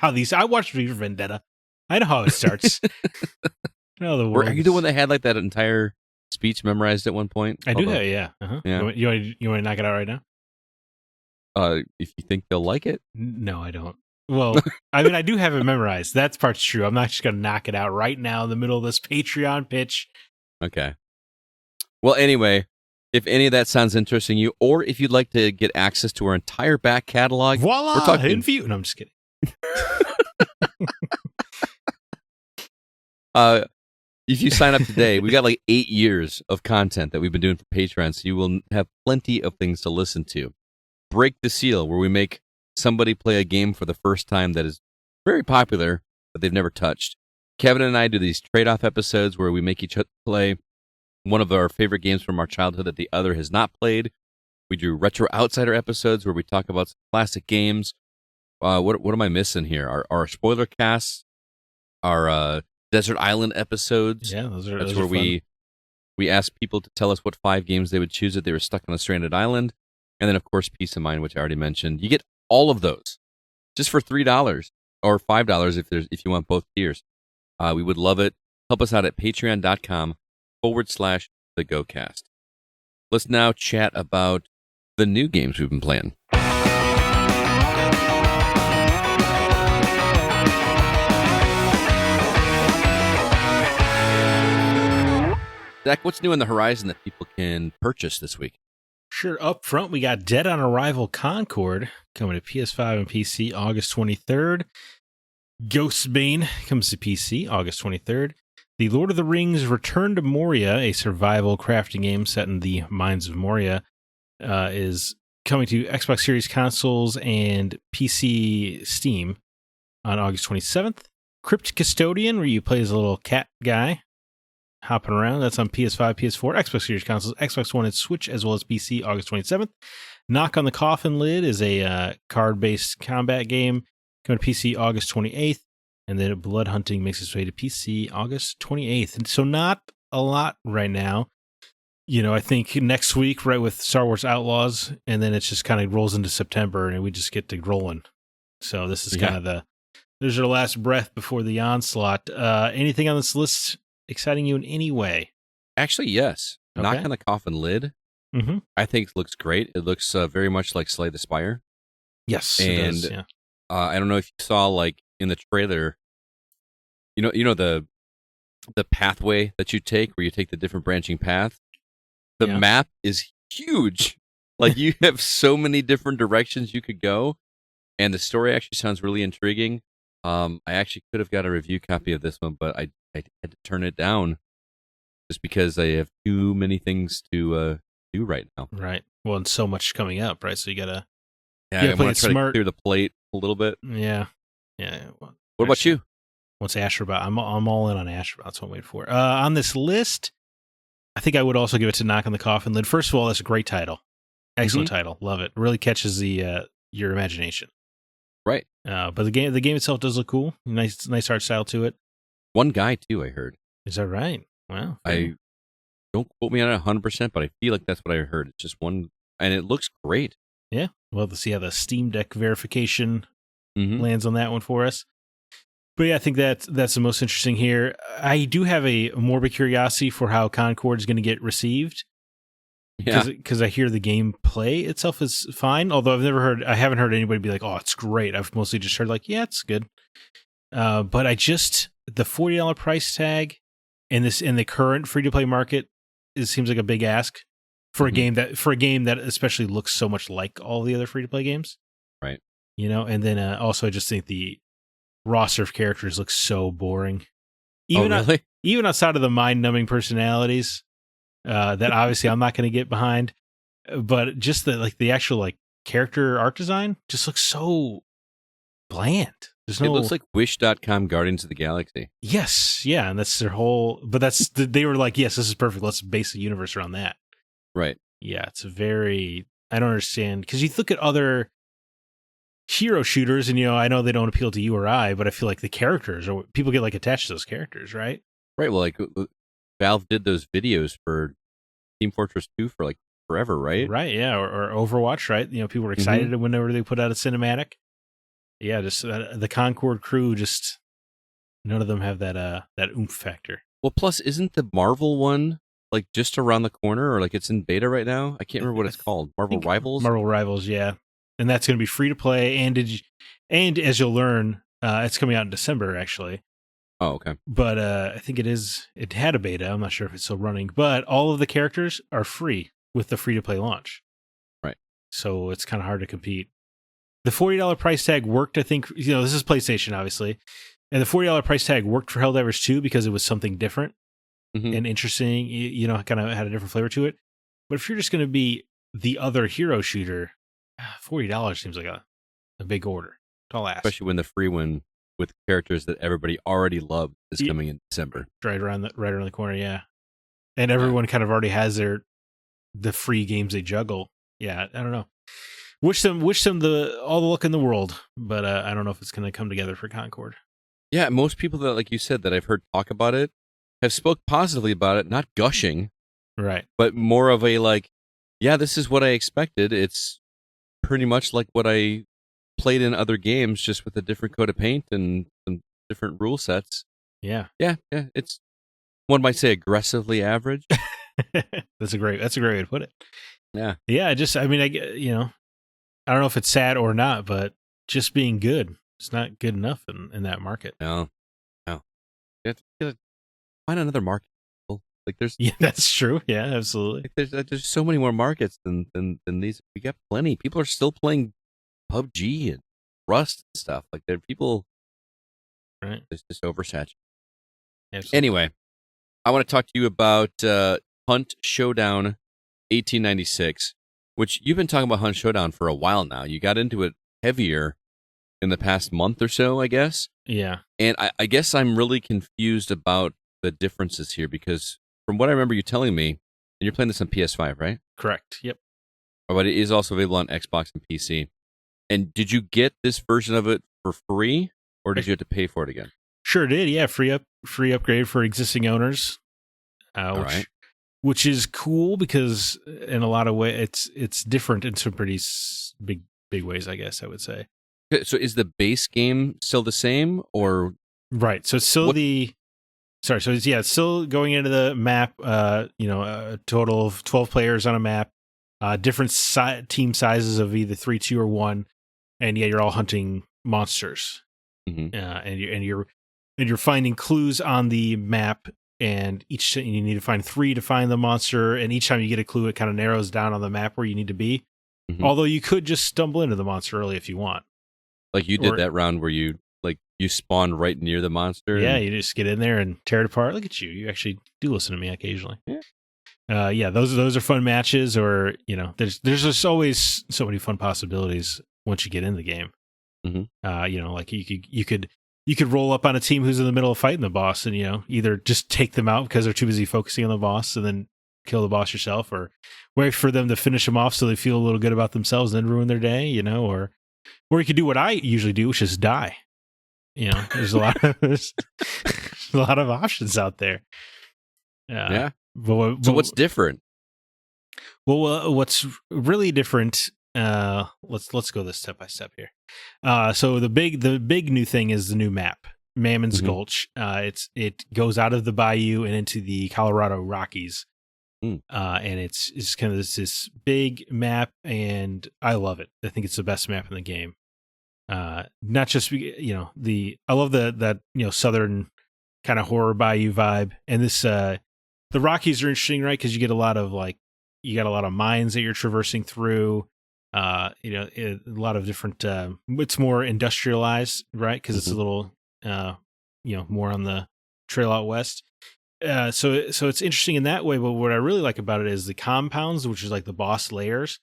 how these... I watched V for Vendetta. I know how it starts. Are you the one that had that entire speech memorized at one point? I do have, yeah. Uh-huh. Yeah. You want to knock it out right now? If you think they'll like it. No, I don't. Well, I do have it memorized. That part's true. I'm not just going to knock it out right now in the middle of this Patreon pitch. Okay. Well, anyway, if any of that sounds interesting to you, or if you'd like to get access to our entire back catalog, voila, we're talking... hidden view. No, I'm just kidding. If you sign up today, we got 8 years of content that we've been doing for Patreon, so you will have plenty of things to listen to. Break the Seal, where we make somebody play a game for the first time that is very popular, but they've never touched. Kevin and I do these trade-off episodes where we make each other play one of our favorite games from our childhood that the other has not played. We do Retro Outsider episodes where we talk about some classic games. What am I missing here? Our spoiler casts, our Desert Island episodes. Yeah, those are where fun. we ask people to tell us what 5 games they would choose if they were stuck on a stranded island. And then, of course, Peace of Mind, which I already mentioned. You get all of those just for $3 or $5 if you want both tiers. We would love it. Help us out at patreon.com/thegocast. Let's now chat about the new games we've been playing. Zach, what's new on the horizon that people can purchase this week? Sure. Up front, we got Dead on Arrival Concord coming to PS5 and PC August 23rd. Ghostbane comes to PC August 23rd. The Lord of the Rings Return to Moria, a survival crafting game set in the Mines of Moria, is coming to Xbox Series consoles and PC Steam on August 27th. Crypt Custodian, where you play as a little cat guy hopping around. That's on PS5, PS4, Xbox Series consoles, Xbox One, and Switch, as well as PC, August 27th. Knock on the Coffin Lid is a card-based combat game coming to PC August 28th. And then Blood Hunting makes its way to PC August 28th. And so not a lot right now. I think next week, right, with Star Wars Outlaws, and then it just kind of rolls into September, and we just get to rolling. So this is kind of there's our last breath before the onslaught. Anything on this list exciting you in any way? Actually, yes. Okay. Knock on the Coffin Lid, I think looks great. It looks very much like Slay the Spire. Yes, and it does, yeah. I don't know if you saw, in the trailer, you know the pathway that you take, where you take the different branching paths. The map is huge. You have so many different directions you could go, and the story actually sounds really intriguing. I actually could have got a review copy of this one, but I had to turn it down just because I have too many things to do right now. Right. Well, and so much coming up, right? So you gotta I want to try to clear the plate a little bit. Yeah. Well, what about you? What's Astrobot? I'm all in on Astrobot. That's what I'm waiting for. On this list, I think I would also give it to Knock on the Coffin Lid. First of all, that's a great title. Excellent title. Love it. Really catches your imagination. Right. But the game itself does look cool. Nice art style to it. One guy too, I heard. Is that right? Wow. I don't quote me on it 100%, but I feel like that's what I heard. It's just one, and it looks great. Yeah. Well, to see how the Steam Deck verification lands on that one for us. But yeah, I think that's the most interesting here. I do have a morbid curiosity for how Concord is going to get received. Yeah. Because I hear the gameplay itself is fine. Although I haven't heard anybody be like, "Oh, it's great." I've mostly just heard yeah, it's good. But the $40 price tag in the current free to play market seems like a big ask for a game that especially looks so much like all the other free to play games. Right. And then also I just think the roster of characters looks so boring. Even even outside of the mind numbing personalities that obviously I'm not going to get behind, but just the actual character art design just looks so bland. It looks like Wish.com Guardians of the Galaxy. Yes, yeah, and that's their whole. But they were like, yes, this is perfect. Let's base the universe around that. Right. Yeah, it's a very. I don't understand because you look at other hero shooters, and I know they don't appeal to you or I, but I feel like the characters or people get attached to those characters, right? Right. Well, Valve did those videos for Team Fortress 2 for forever, right? Right. Yeah, or Overwatch, right? People were excited whenever they put out a cinematic. Yeah, just the Concord crew, just none of them have that oomph factor. Well, plus, isn't the Marvel one just around the corner, or it's in beta right now? I can't remember what it's called. Marvel Rivals. Marvel Rivals, yeah, and that's going to be free to play. And as you'll learn, it's coming out in December actually. Oh, okay. But I think it had a beta. I'm not sure if it's still running, but all of the characters are free with the free to play launch. Right. So it's kind of hard to compete. The $40 price tag worked, I think. This is PlayStation, obviously. And the $40 price tag worked for Helldivers 2 because it was something different and interesting, kind of had a different flavor to it. But if you're just going to be the other hero shooter, $40 seems like a big order. Tall ask. Especially when the free one with characters that everybody already loved is coming in December. Right around the corner, yeah. And everyone kind of already has the free games they juggle. Yeah, I don't know. Wish them all the luck in the world, but I don't know if it's going to come together for Concord. Yeah, most people that, like you said, that I've heard talk about it have spoke positively about it, not gushing, right? But more of a yeah, this is what I expected. It's pretty much like what I played in other games, just with a different coat of paint and some different rule sets. Yeah. It's, one might say, aggressively average. That's a great way to put it. Yeah. I don't know if it's sad or not, but just being good, it's not good enough in that market. No. You have to find another market. Yeah, that's true. Yeah, absolutely. There's so many more markets than these. We got plenty. People are still playing PUBG and Rust and stuff. There are people. Right. It's just oversaturated. Absolutely. Anyway, I want to talk to you about Hunt Showdown 1896, which you've been talking about Hunt Showdown for a while now. You got into it heavier in the past month or so, I guess. Yeah. And I guess I'm really confused about the differences here because from what I remember you telling me, and you're playing this on PS5, right? Correct. Yep. But it is also available on Xbox and PC. And did you get this version of it for free, or did you have to pay for it again? Sure did. Yeah, free upgrade for existing owners. Which is cool because in a lot of ways it's different in some pretty big ways, I guess I would say. So is the base game still the same, or right? So it's still it's still going into the map. A total of 12 players on a map, different team sizes of either 3, 2, or 1, and you're all hunting monsters. Mm-hmm. And you're finding clues on the map. And you need to find 3 to find the monster. And each time you get a clue, it kind of narrows down on the map where you need to be. Mm-hmm. Although you could just stumble into the monster early if you want. Like you did that round where you spawn right near the monster. Yeah, you just get in there and tear it apart. Look at you. You actually do listen to me occasionally. Yeah. Those are fun matches. Or, there's just always so many fun possibilities once you get in the game. Mm-hmm. You could roll up on a team who's in the middle of fighting the boss and, either just take them out because they're too busy focusing on the boss and then kill the boss yourself, or wait for them to finish them off so they feel a little good about themselves and then ruin their day, or you could do what I usually do, which is die. There's a lot of options out there. Yeah. So what's different? Well, what's really different, let's go this step by step here. So the big new thing is the new map, Mammon's Gulch. It goes out of the bayou and into the Colorado Rockies. And it's kind of this big map, and I love it. I think it's the best map in the game. Not just I love that southern kind of horror bayou vibe, and this the Rockies are interesting, right? Because you get a lot of mines that you're traversing through. A lot of different. It's more industrialized, right? Because it's a little, more on the trail out west. So it's interesting in that way. But what I really like about it is the compounds, which is like the boss layers.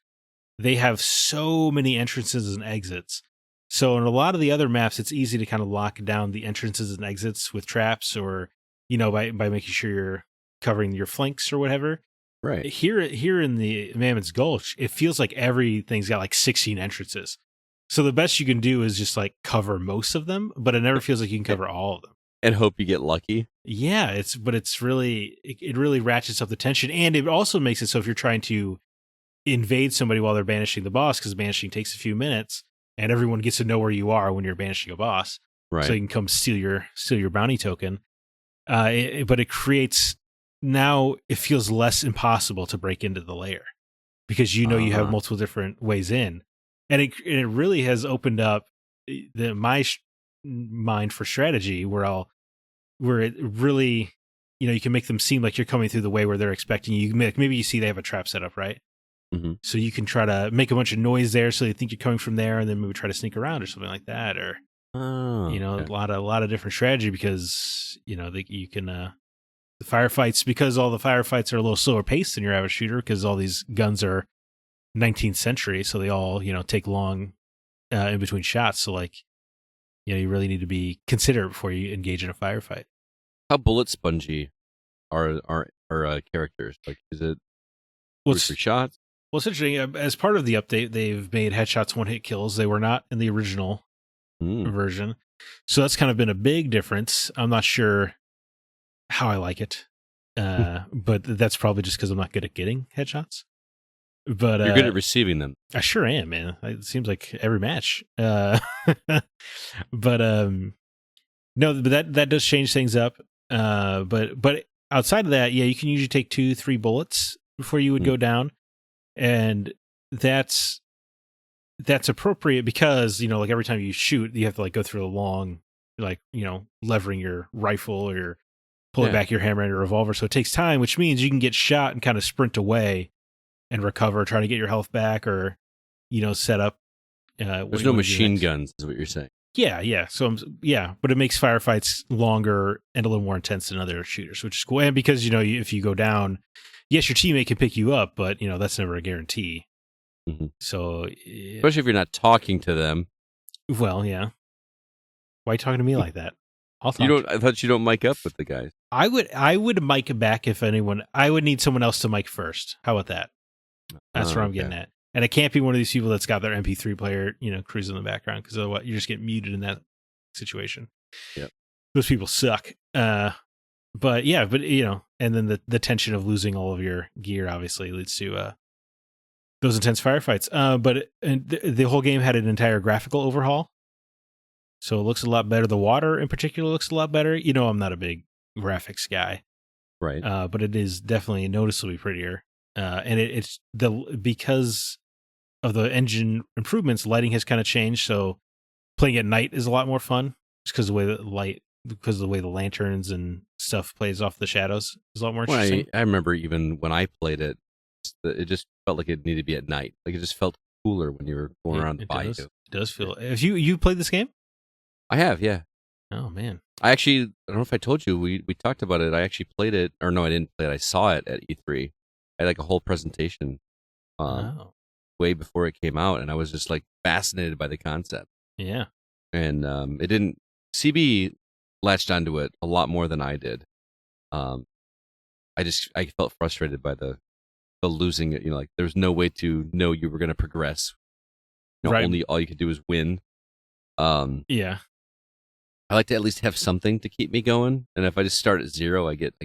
They have so many entrances and exits. So in a lot of the other maps, it's easy to kind of lock down the entrances and exits with traps, or by making sure you're covering your flanks or whatever. Right. Here in the Mammoth's Gulch, it feels like everything's got like 16 entrances. So the best you can do is just like cover most of them, but it never feels like you can cover all of them. And hope you get lucky. Yeah, it really ratchets up the tension, and it also makes it so if you're trying to invade somebody while they're banishing the boss, because banishing takes a few minutes, and everyone gets to know where you are when you're banishing a boss, right? So you can come steal your bounty token. But it creates, now it feels less impossible to break into the lair because you have multiple different ways in, and it really has opened up my mind for strategy where it really, you can make them seem like you're coming through the way where they're expecting you. Maybe you see they have a trap set up, right? Mm-hmm. So you can try to make a bunch of noise there, so they think you're coming from there, and then maybe try to sneak around or something like that, or okay. a lot of different strategy because you can the firefights, because all the firefights are a little slower paced than your average shooter because all these guns are 19th century, so they all take long in between shots. So you really need to be considerate before you engage in a firefight. How bullet spongy are characters? Like, is it 3 shots? Well, it's interesting. As part of the update, they've made headshots one-hit kills. They were not in the original version. So that's kind of been a big difference. I'm not sure how I like it, but that's probably just because I'm not good at getting headshots. But you're good at receiving them. I sure am, man. It seems like every match. But no, but that does change things up. But outside of that, yeah, you can usually take 2-3 bullets before you would go down. And that's appropriate because, like every time you shoot, you have to like go through a long, levering your rifle or pulling back your hammer and your revolver. So it takes time, which means you can get shot and kind of sprint away and recover, trying to get your health back or, set up. There's no machine guns, is what you're saying. Yeah. So, but it makes firefights longer and a little more intense than other shooters, which is cool. And because, if you go down, yes, your teammate can pick you up, but, that's never a guarantee. Mm-hmm. So, especially if you're not talking to them. Well, yeah. Why are you talking to me like that? I thought you don't mic up with the guys. I would mic back if anyone. I would need someone else to mic first. How about that? That's where I'm getting at. And it can't be one of these people that's got their MP3 player, cruising in the background, because otherwise you just get muted in that situation. Yep. Those people suck. But and then the tension of losing all of your gear obviously leads to those intense firefights. But the whole game had an entire graphical overhaul, so it looks a lot better. The water in particular looks a lot better. I'm not a big graphics guy, right? But it is definitely noticeably prettier. And it's because of the engine improvements, lighting has kind of changed. So playing at night is a lot more fun, just because of the way the lanterns and stuff plays off the shadows is a lot more interesting. I remember even when I played it, it just felt like it needed to be at night. Like it just felt cooler when you were going around the bayou. It does feel. Have you played this game? I have, yeah. Oh man. I don't know if I told you, we talked about it. I actually played it, or no, I didn't play it. I saw it at E3. I had like a whole presentation way before it came out, and I was just like fascinated by the concept. Yeah. And CB latched onto it a lot more than I did. I felt frustrated by the losing it. Like there was no way to know you were going to progress. Right. Only all you could do is win. Yeah. I like to at least have something to keep me going, and if I just start at 0, I get.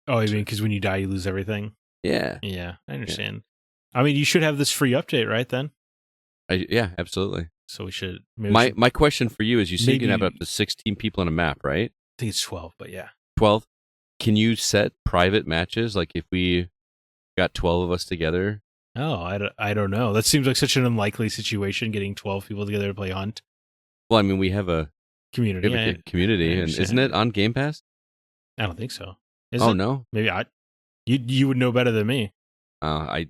Oh, you mean because when you die, you lose everything? Yeah. Yeah, I understand. Yeah. I mean, you should have this free update, right? Then. Yeah, absolutely. So we should. My question for you is: you said you can have up to 16 people on a map, right? I think it's 12, but yeah. 12. Can you set private matches? Like if we got 12 of us together? Oh, I don't know. That seems like such an unlikely situation, getting 12 people together to play Hunt. Well, I mean, we have a community. And isn't it on Game Pass? I don't think so. No? Maybe I You would know better than me. I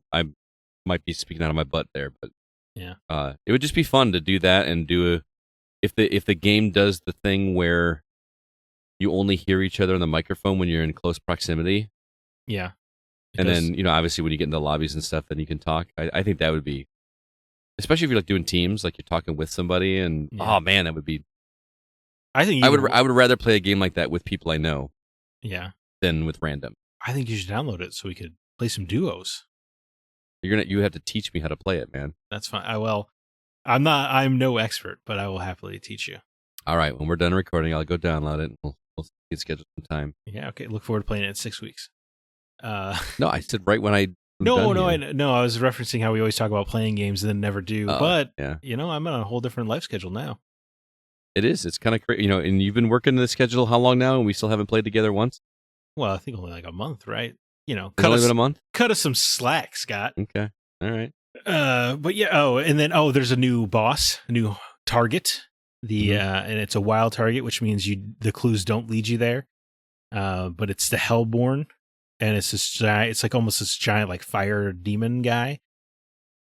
might be speaking out of my butt there, but Yeah. it would just be fun to do that and if the game does the thing where you only hear each other on the microphone when you're in close proximity. Yeah. And then, obviously when you get into lobbies and stuff, then you can talk. I think that would be, especially if you're like doing teams, like you're talking with somebody and, oh man, that would be. I would rather play a game like that with people I know. Yeah. Than with random. I think you should download it so we could play some duos. You have to teach me how to play it, man. That's fine. I'm no expert, but I will happily teach you. All right. When we're done recording, I'll go download it and we'll get scheduled some time. Yeah. Okay. Look forward to playing it in 6 weeks. No, I said right when I. No. I was referencing how we always talk about playing games and then never do. But yeah. I'm on a whole different life schedule now. It is. It's kind of crazy. And you've been working the schedule how long now? And we still haven't played together once. Well, I think only like a month, right? It's only been a month. Cut us some slack, Scott. Okay. All right. But yeah. Oh, and then there's a new boss, a new target. And it's a wild target, which means the clues don't lead you there. But it's the Hellborn, and it's this giant. It's like almost this giant like fire demon guy.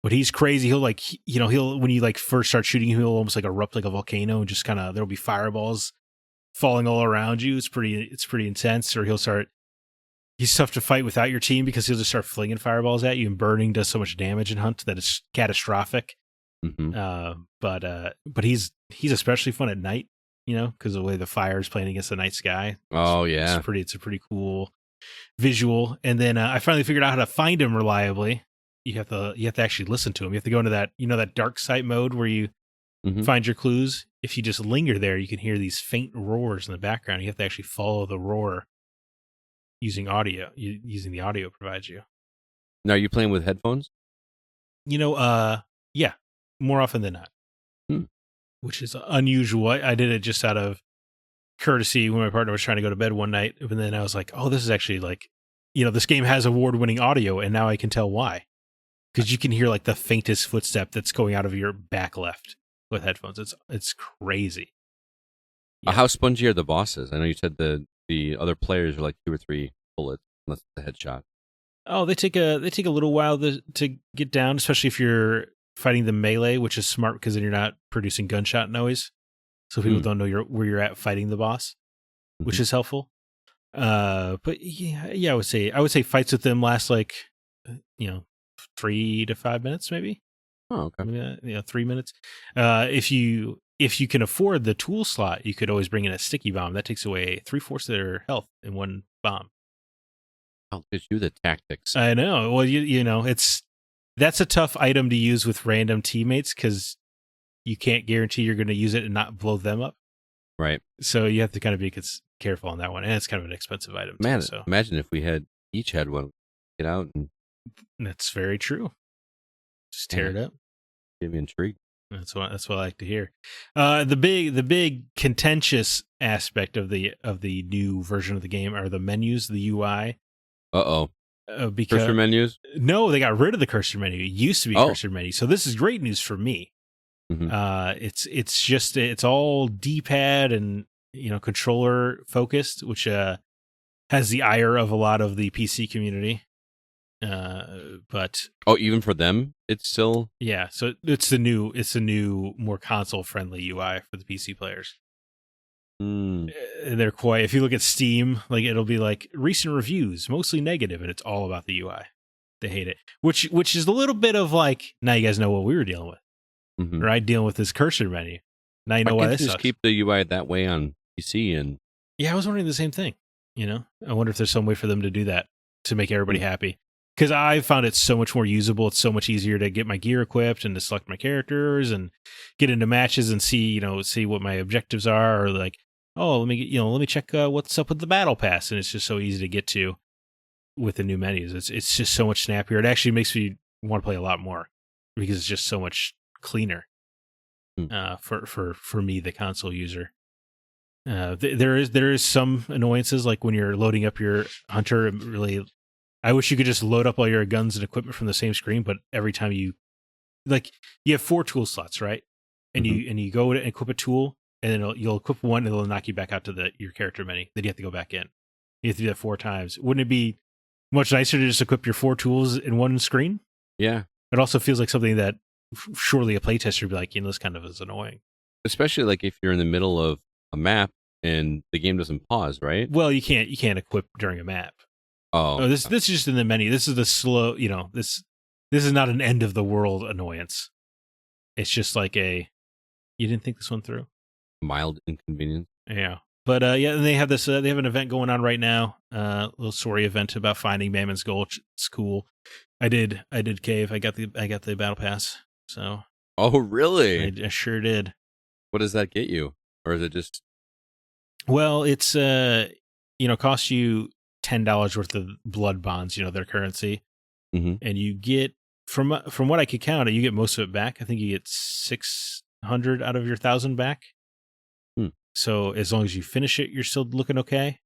But he's crazy. He'll he'll when you like first start shooting him, he'll almost like erupt like a volcano and just kind of there'll be fireballs falling all around you. It's pretty intense. Or he's tough to fight without your team because he'll just start flinging fireballs at you, and burning does so much damage in Hunt that it's catastrophic. Mm-hmm. But he's especially fun at night, because of the way the fire is playing against the night sky. Oh yeah, it's a pretty cool visual. And then I finally figured out how to find him reliably. You have to actually listen to him. You have to go into that that dark site mode where you find your clues. If you just linger there, you can hear these faint roars in the background. You have to actually follow the roar using audio. Using the audio provides you. Now, are you playing with headphones? Yeah, more often than not, which is unusual. I did it just out of courtesy when my partner was trying to go to bed one night, and then I was like, "Oh, this is actually like, this game has award-winning audio," and now I can tell why, because you can hear like the faintest footstep that's going out of your back left with headphones. It's crazy. Yeah. How spongy are the bosses? I know you said the other players are like 2 or 3 bullets, unless it's a headshot. Oh, they take a little while to get down, especially if you're fighting the melee, which is smart because then you're not producing gunshot noise, so people don't know where you're at fighting the boss, which is helpful. But yeah, I would say fights with them last like 3 to 5 minutes, maybe. Oh, okay. Yeah, 3 minutes. If you can afford the tool slot, you could always bring in a sticky bomb. That takes away 3/4 of their health in one bomb. I'll teach you the tactics. I know. Well, that's a tough item to use with random teammates because you can't guarantee you're going to use it and not blow them up. Right. So you have to kind of be careful on that one, and it's kind of an expensive item. Man, too, so. Imagine if we each had one. Get out and. That's very true. Just tear it up. Get me intrigued. That's what I like to hear. The big contentious aspect of the new version of the game are the menus, the UI. Because cursor menus? No, they got rid of the cursor menu. It used to be cursor menu. So this is great news for me. It's all D-pad and controller focused, which has the ire of a lot of the PC community. But even for them, it's still so it's the new more console friendly UI for the PC players. They're quite. If you look at Steam, like it'll be like recent reviews, mostly negative, and it's all about the UI. They hate it, which is a little bit of like, now you guys know what we were dealing with, right? Dealing with this cursor menu. Now you know why this just sucks. Keep the UI that way on PC and. Yeah, I was wondering the same thing. I wonder if there's some way for them to do that to make everybody happy. Because I found it so much more usable. It's so much easier to get my gear equipped and to select my characters and get into matches and see what my objectives are, or like, let me check what's up with the battle pass, and it's just so easy to get to with the new menus. It's just so much snappier. It actually makes me want to play a lot more because it's just so much cleaner for me, the console user. There is some annoyances, like when you're loading up your hunter. I wish you could just load up all your guns and equipment from the same screen, but every time you have 4 tool slots, right? And you go and equip a tool, and then you'll equip one, and it'll knock you back out to your character menu. Then you have to go back in. You have to do that 4 times. Wouldn't it be much nicer to just equip your 4 tools in one screen. Yeah. It also feels like something that surely a playtester would be like, this kind of is annoying. Especially like if you're in the middle of a map and the game doesn't pause, right? Well, you can't equip during a map. Oh, This is just in the menu. This is the slow, this is not an end of the world annoyance. It's just like you didn't think this one through? mild inconvenience. Yeah. But and they have this. They have an event going on right now. Little story event about finding Mammon's Gulch. It's cool. I did cave. I got the battle pass. So. Oh, really? I sure did. What does that get you, or is it just? Well, it's costs you $10 worth of blood bonds. Their currency, Mm-hmm. and you get from what I could count, you get most of it back. I think you get 600 out of your 1,000 back. So as long as you finish it, you're still looking okay.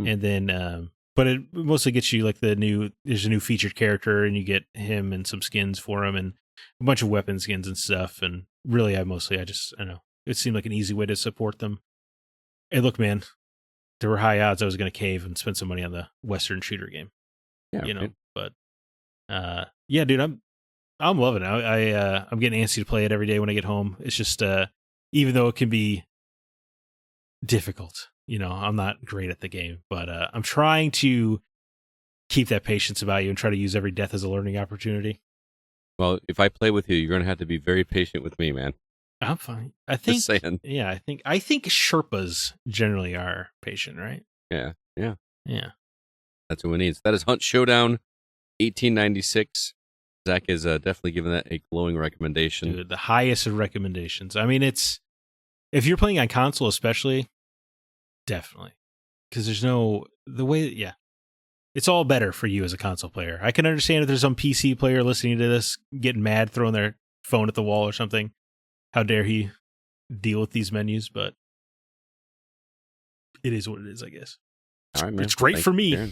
And then, but it mostly gets you like there's a new featured character, and you get him and some skins for him and a bunch of weapon skins and stuff. And really, I don't know. It seemed like an easy way to support them. Hey, look, man, there were high odds I was going to cave and spend some money on the Western shooter game. Yeah, right. But yeah, dude, I'm loving it. I'm getting antsy to play it every day when I get home. It's just even though it can be difficult, I'm not great at the game, but I'm trying to keep that patience about you and try to use every death as a learning opportunity. Well, if I play with you, you're going to have to be very patient with me, man. I'm fine. I think. Just saying. Yeah, I think Sherpas generally are patient, right? Yeah. That's what we need. So that is Hunt Showdown 1896. Zach is definitely giving that a glowing recommendation. Dude, the highest of recommendations. I mean, it's if you're playing on console, especially, definitely, because there's it's all better for you as a console player. I can understand if there's some PC player listening to this getting mad, throwing their phone at the wall or something. How dare he deal with these menus? But it is what it is, I guess. All right, man. It's great for me.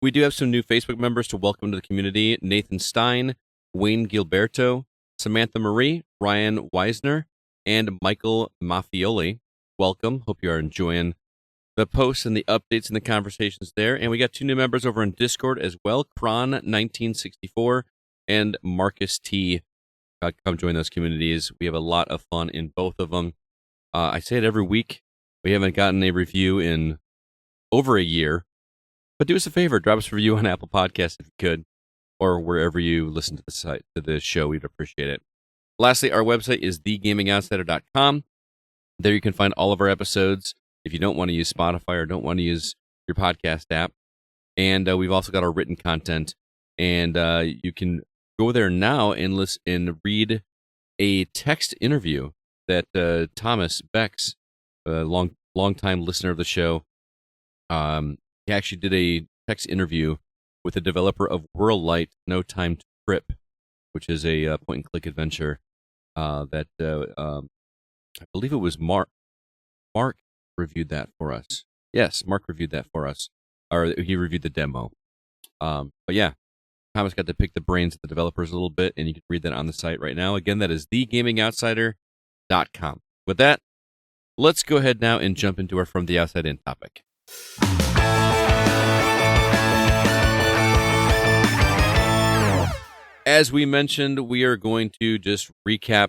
We do have some new Facebook members to welcome to the community. Nathan Stein, Wayne Gilberto, Samantha Marie, Ryan Weisner, and Michael Maffioli. Welcome. Hope you are enjoying the posts and the updates and the conversations there. And we got 2 new members over in Discord as well. Kron1964 and Marcus T. Come join those communities. We have a lot of fun in both of them. I say it every week. We haven't gotten a review in over a year. But do us a favor, drop us a review on Apple Podcasts if you could, or wherever you listen to the show. We'd appreciate it. Lastly, our website is thegamingoutsider.com. There you can find all of our episodes if you don't want to use Spotify or don't want to use your podcast app. And we've also got our written content. And you can go there now and listen and read a text interview that Thomas Bex, a long-time listener of the show, he actually did a text interview with the developer of World Light No Time to Trip, which is a point-and-click adventure that I believe it was Mark reviewed that for us. Yes, Mark reviewed that for us, or he reviewed the demo. But yeah, Thomas got to pick the brains of the developers a little bit, and you can read that on the site right now. Again, that is thegamingoutsider.com. With that, let's go ahead now and jump into our From the Outside In topic. As we mentioned, we are going to just recap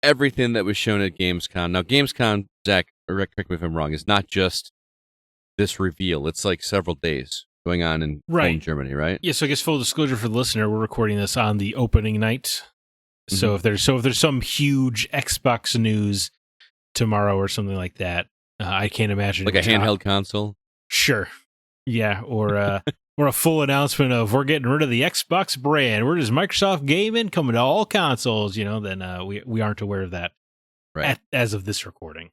everything that was shown at Gamescom. Now, Gamescom, Zach, correct me if I'm wrong, is not just this reveal. It's like several days going on in Cologne, Germany, right? Yeah, so I guess full disclosure for the listener, we're recording this on the opening night. Mm-hmm. So if there's some huge Xbox news tomorrow or something like that, I can't imagine. Like a handheld console? Sure. Yeah, or a full announcement of we're getting rid of the Xbox brand. We're just Microsoft Gaming coming to all consoles, then we aren't aware of that as of this recording.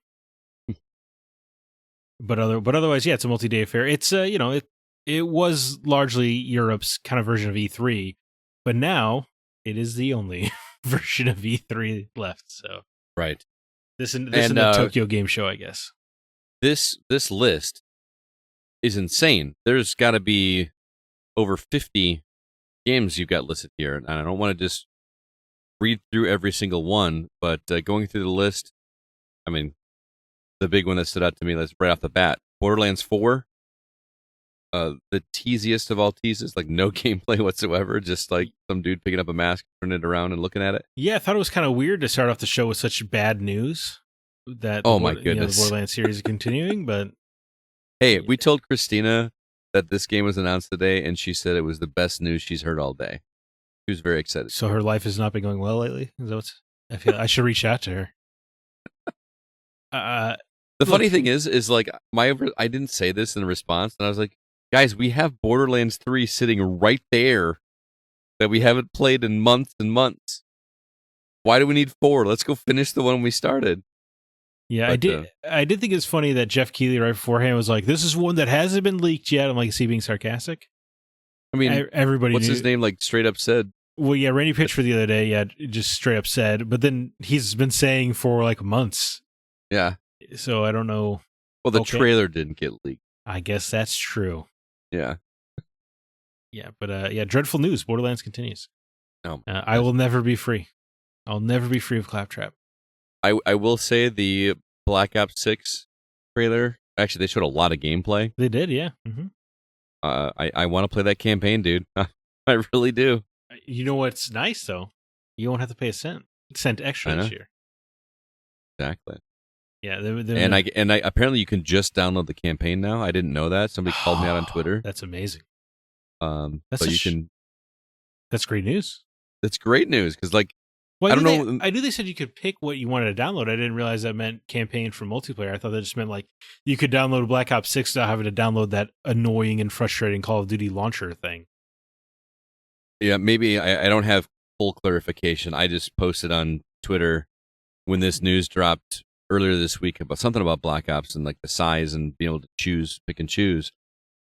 But otherwise, yeah, it's a multi-day affair. It's it was largely Europe's kind of version of E3, but now it is the only version of E3 left. So right, this and the Tokyo Game Show, I guess. This list is insane. There's got to be over 50 games you've got listed here, and I don't want to just read through every single one, but going through the list, I mean, the big one that stood out to me, that's right off the bat, Borderlands 4. the teasiest of all teases, like no gameplay whatsoever, just like some dude picking up a mask, turning it around, and looking at it. Yeah, I thought it was kind of weird to start off the show with such bad news that my the goodness, Borderlands series is continuing. But hey, we told Christina that this game was announced today, and she said it was the best news she's heard all day. She was very excited. So her life has not been going well lately. Is that what's, I feel I should reach out to her. The funny thing is like I didn't say this in response, and I was like, guys, we have Borderlands 3 sitting right there that we haven't played in months and months. Why do we need 4? Let's go finish the one we started. Yeah, But, I did think it's funny that Jeff Keighley right beforehand was like, "This is one that hasn't been leaked yet." I'm like, is he being sarcastic? I mean, everybody. What's knew. his name? Like straight up said. Well, yeah, Randy Pitchford the other day, yeah, just straight up said. But then he's been saying for like months. Yeah. So I don't know. Well, the trailer didn't get leaked. I guess that's true. Yeah. Yeah, but yeah, dreadful news. Borderlands continues. No, I will never be free. I'll never be free of Claptrap. I will say the Black Ops 6 trailer. Actually, they showed a lot of gameplay. They did, yeah. Mm-hmm. I want to play that campaign, dude. I really do. You know what's nice though? You won't have to pay a cent extra this year. Exactly. Yeah, and I apparently you can just download the campaign now. I didn't know that. Somebody called me out on Twitter. That's amazing. That's so you can. That's great news. That's great news because, like, well, I don't know. I knew they said you could pick what you wanted to download. I didn't realize that meant campaign for multiplayer. I thought that just meant like you could download Black Ops 6 without having to download that annoying and frustrating Call of Duty launcher thing. Yeah, maybe I don't have full clarification. I just posted on Twitter when this news dropped earlier this week about something about Black Ops and like the size and being able to pick and choose.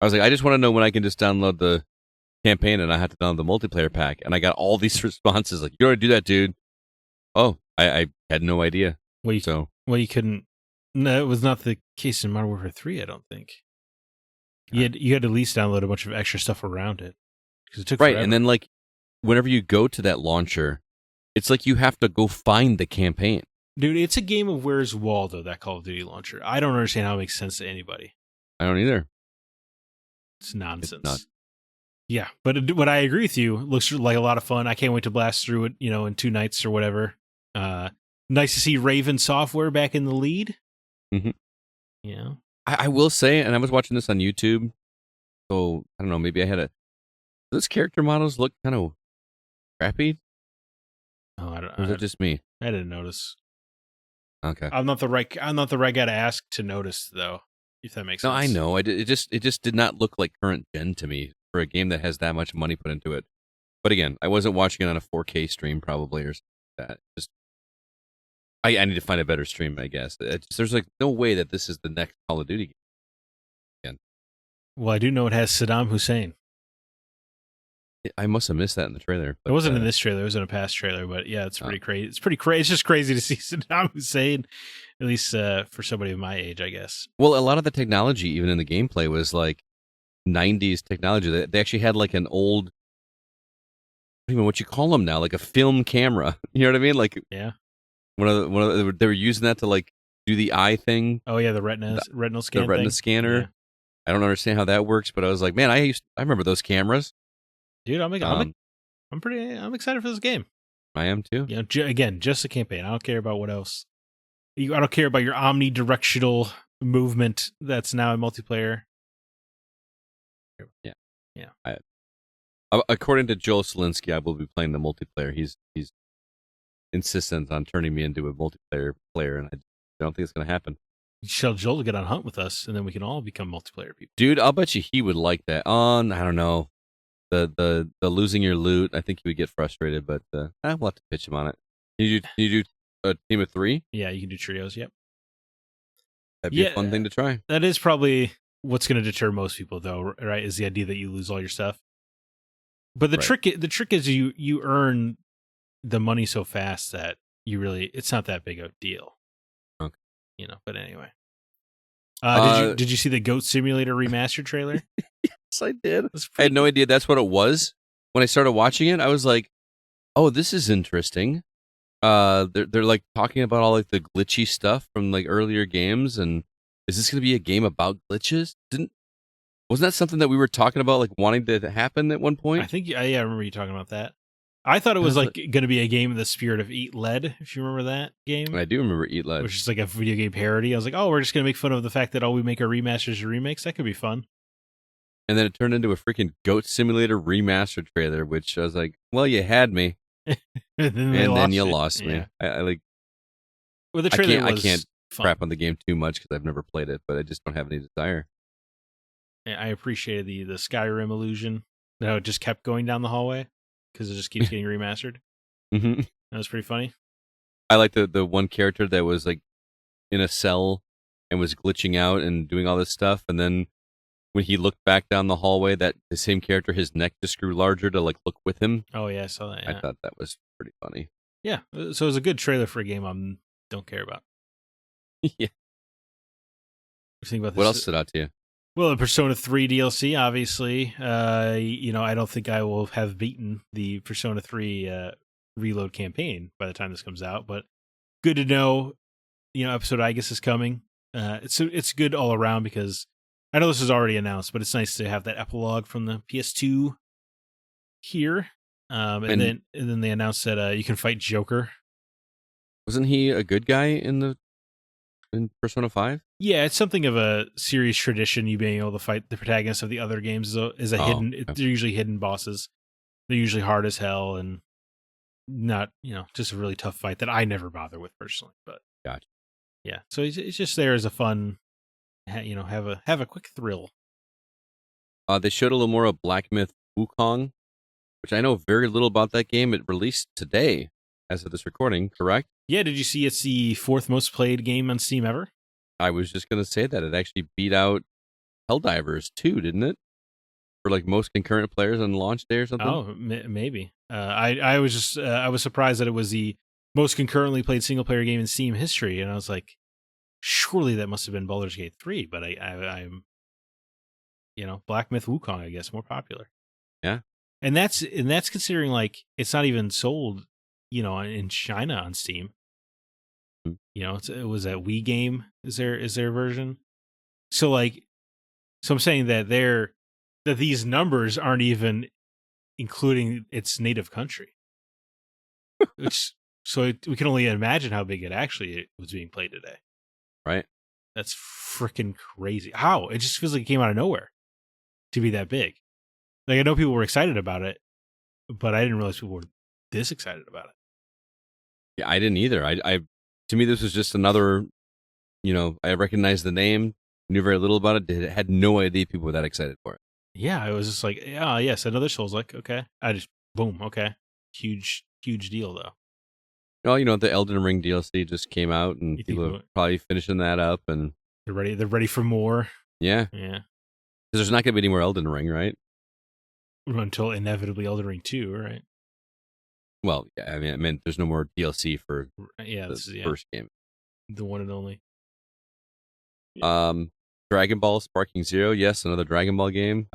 I was like, I just want to know when I can just download the campaign and I have to download the multiplayer pack. And I got all these responses like, you already do that, dude. Oh, I had no idea. Well, you couldn't. No, it was not the case in Modern Warfare 3, I don't think. You had to at least download a bunch of extra stuff around it. Because it took right, forever. and then like whenever you go to that launcher, it's like you have to go find the campaign. Dude, it's a game of Where's Waldo, that Call of Duty launcher. I don't understand how it makes sense to anybody. I don't either. It's nonsense. It's not. Yeah, but I agree with you. It looks like a lot of fun. I can't wait to blast through it, in 2 nights or whatever. Nice to see Raven Software back in the lead. Mm-hmm. Yeah. I will say, and I was watching this on YouTube, so I don't know, maybe I had those character models look kind of crappy. Oh, Or is it just me? I didn't notice. Okay. I'm not the right guy to ask to notice, though. If that makes sense. No, I know. It just did not look like current gen to me for a game that has that much money put into it. But again, I wasn't watching it on a 4K stream probably or something like that. Just I need to find a better stream, I guess. There's like no way that this is the next Call of Duty game. Again. Well, I do know it has Saddam Hussein. I must have missed that in the trailer. But, it wasn't in this trailer. It was in a past trailer. But yeah, it's pretty crazy. It's pretty crazy. It's just crazy to see Saddam Hussein, at least for somebody of my age, I guess. Well, a lot of the technology, even in the gameplay, was like 90s technology. They actually had like an old, I don't even know what you call them now, like a film camera. You know what I mean? Like, yeah. One of they were using that to like do the eye thing. Oh yeah, the retinal scan. The retina scanner. Yeah. I don't understand how that works, but I was like, man, I remember those cameras. Dude, I'm excited for this game. I am too. Again, just the campaign. I don't care about what else. I don't care about your omnidirectional movement that's now in multiplayer. Yeah. According to Joel Selinsky, I will be playing the multiplayer. He's insistent on turning me into a multiplayer player, and I don't think it's going to happen. Tell Joel to get on Hunt with us, and then we can all become multiplayer people. Dude, I'll bet you he would like that. I don't know. The losing your loot, I think he would get frustrated, but we'll have to pitch him on it. Can you do a team of 3? Yeah, you can do trios, yep. That'd be a fun thing to try. That is probably what's going to deter most people, though, right? Is the idea that you lose all your stuff. But the trick is you earn the money so fast that it's not that big of a deal. Okay. But anyway. Did you see the Goat Simulator remastered trailer? Yes, I did. I had no idea that's what it was. When I started watching it, I was like, "Oh, this is interesting." They're like talking about all like the glitchy stuff from like earlier games, and is this going to be a game about glitches? Wasn't that something that we were talking about, like wanting to happen at one point? I think, yeah, I remember you talking about that. I thought it was like going to be a game in the spirit of Eat Lead, if you remember that game. I do remember Eat Lead. Which is like a video game parody. I was like, oh, we're just going to make fun of the fact that all we make are remasters or remakes. That could be fun. And then it turned into a freaking Goat Simulator remastered trailer, which I was like, well, you had me. and then you lost me. Yeah. I like. Well, the trailer was I can't fun. crap on the game too much because I've never played it, but I just don't have any desire. I appreciated the Skyrim illusion. That it just kept going down the hallway because it just keeps getting remastered. Mm-hmm. That was pretty funny. I like the one character that was like in a cell and was glitching out and doing all this stuff, and then when he looked back down the hallway, that the same character, his neck just grew larger to like look with him. Oh yeah, I saw that. Yeah. I thought that was pretty funny. Yeah, so it was a good trailer for a game I don't care about. Yeah. What do you think about this? What else stood out to you? Well, the Persona 3 DLC, obviously. I don't think I will have beaten the Persona 3 Reload campaign by the time this comes out, but good to know. Episode I guess is coming. It's good all around because I know this is already announced, but it's nice to have that epilogue from the PS2 here. And then they announced that you can fight Joker. Wasn't he a good guy in Persona 5? Yeah, it's something of a series tradition. You being able to fight the protagonists of the other games is a hidden. Okay. They're usually hidden bosses. They're usually hard as hell and not just a really tough fight that I never bother with personally. But gotcha. Yeah, so it's just there as a fun, have a quick thrill. They showed a little more of Black Myth Wukong, which I know very little about that game. It released today, as of this recording, correct? Yeah, did you see it's the 4th most played game on Steam ever? I was just going to say that. It actually beat out Helldivers 2, didn't it? For like most concurrent players on launch day or something? Oh, maybe. I was surprised that it was the most concurrently played single-player game in Steam history, and I was like, surely that must have been Baldur's Gate 3, but I'm Black Myth Wukong, I guess, more popular. Yeah. And that's considering like it's not even sold, in China on Steam. It was a Wii game. Is there a version? So I'm saying that these numbers aren't even including its native country. We can only imagine how big it actually was being played today. Right. That's freaking crazy. How? It just feels like it came out of nowhere to be that big. Like I know people were excited about it, but I didn't realize people were this excited about it. Yeah, I didn't either. To me, this was just another, I recognized the name, knew very little about it, had no idea people were that excited for it. Yeah, I was just like, yeah, yes, another Souls-like, okay. I just, boom, okay. Huge deal, though. Well, the Elden Ring DLC just came out, and people are probably finishing that up, and they're ready for more. Yeah. Yeah. Because there's not going to be any more Elden Ring, right? Until inevitably Elden Ring 2, right? Well, yeah, I mean, there's no more DLC for the first game. The one and only. Yeah. Dragon Ball Sparking Zero, yes, another Dragon Ball game.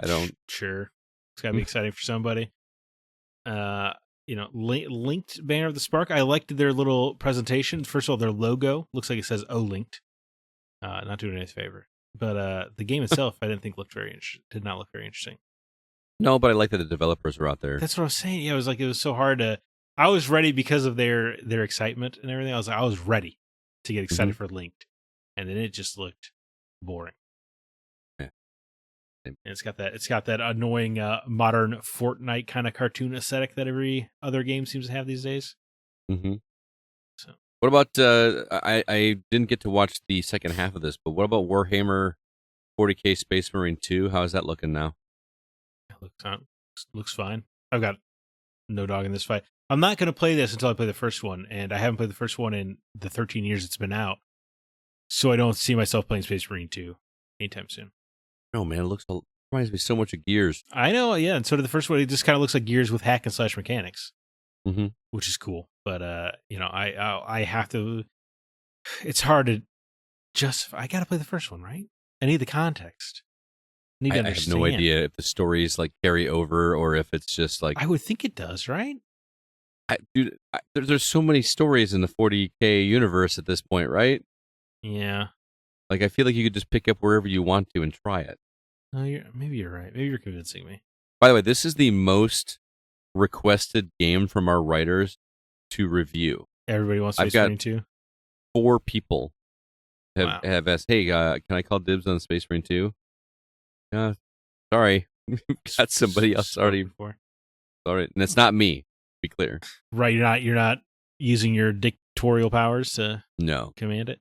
Sure. It's got to be exciting for somebody. Linked Banner of the Spark. I liked their little presentation. First of all, their logo looks like it says "Oh Linked." Not doing any favor, but the game itself, I didn't think did not look very interesting. No, but I like that the developers were out there. That's what I was saying. Yeah, it was so hard to. I was ready because of their excitement and everything. I was ready to get excited for Linked, and then it just looked boring. Yeah, and it's got that annoying modern Fortnite kind of cartoon aesthetic that every other game seems to have these days. Mm-hmm. So, what about? I didn't get to watch the second half of this, but what about Warhammer 40K Space Marine 2? How is that looking now? Looks fine. I've got no dog in this fight. I'm not going to play this until I play the first one, and I haven't played the first one in the 13 years it's been out, so I don't see myself playing Space Marine 2 anytime soon. No, man, it reminds me so much of Gears. I know, yeah, and so did the first one. It just kind of looks like Gears with hack and slash mechanics, which is cool. But I have to. It's hard to justify. I got to play the first one, right? I need the context. I have no idea if the stories like carry over or if it's just like. I would think it does, right? There's so many stories in the 40K universe at this point, right? Yeah. Like I feel like you could just pick up wherever you want to and try it. No, maybe you're right. Maybe you're convincing me. By the way, this is the most requested game from our writers to review. Everybody wants I've Space got Marine 2? 4 people Wow. have asked, hey, can I call dibs on Space Marine 2? Sorry. Got somebody else already. Sorry. And it's not me, to be clear. Right, you're not using your dictatorial powers to command it?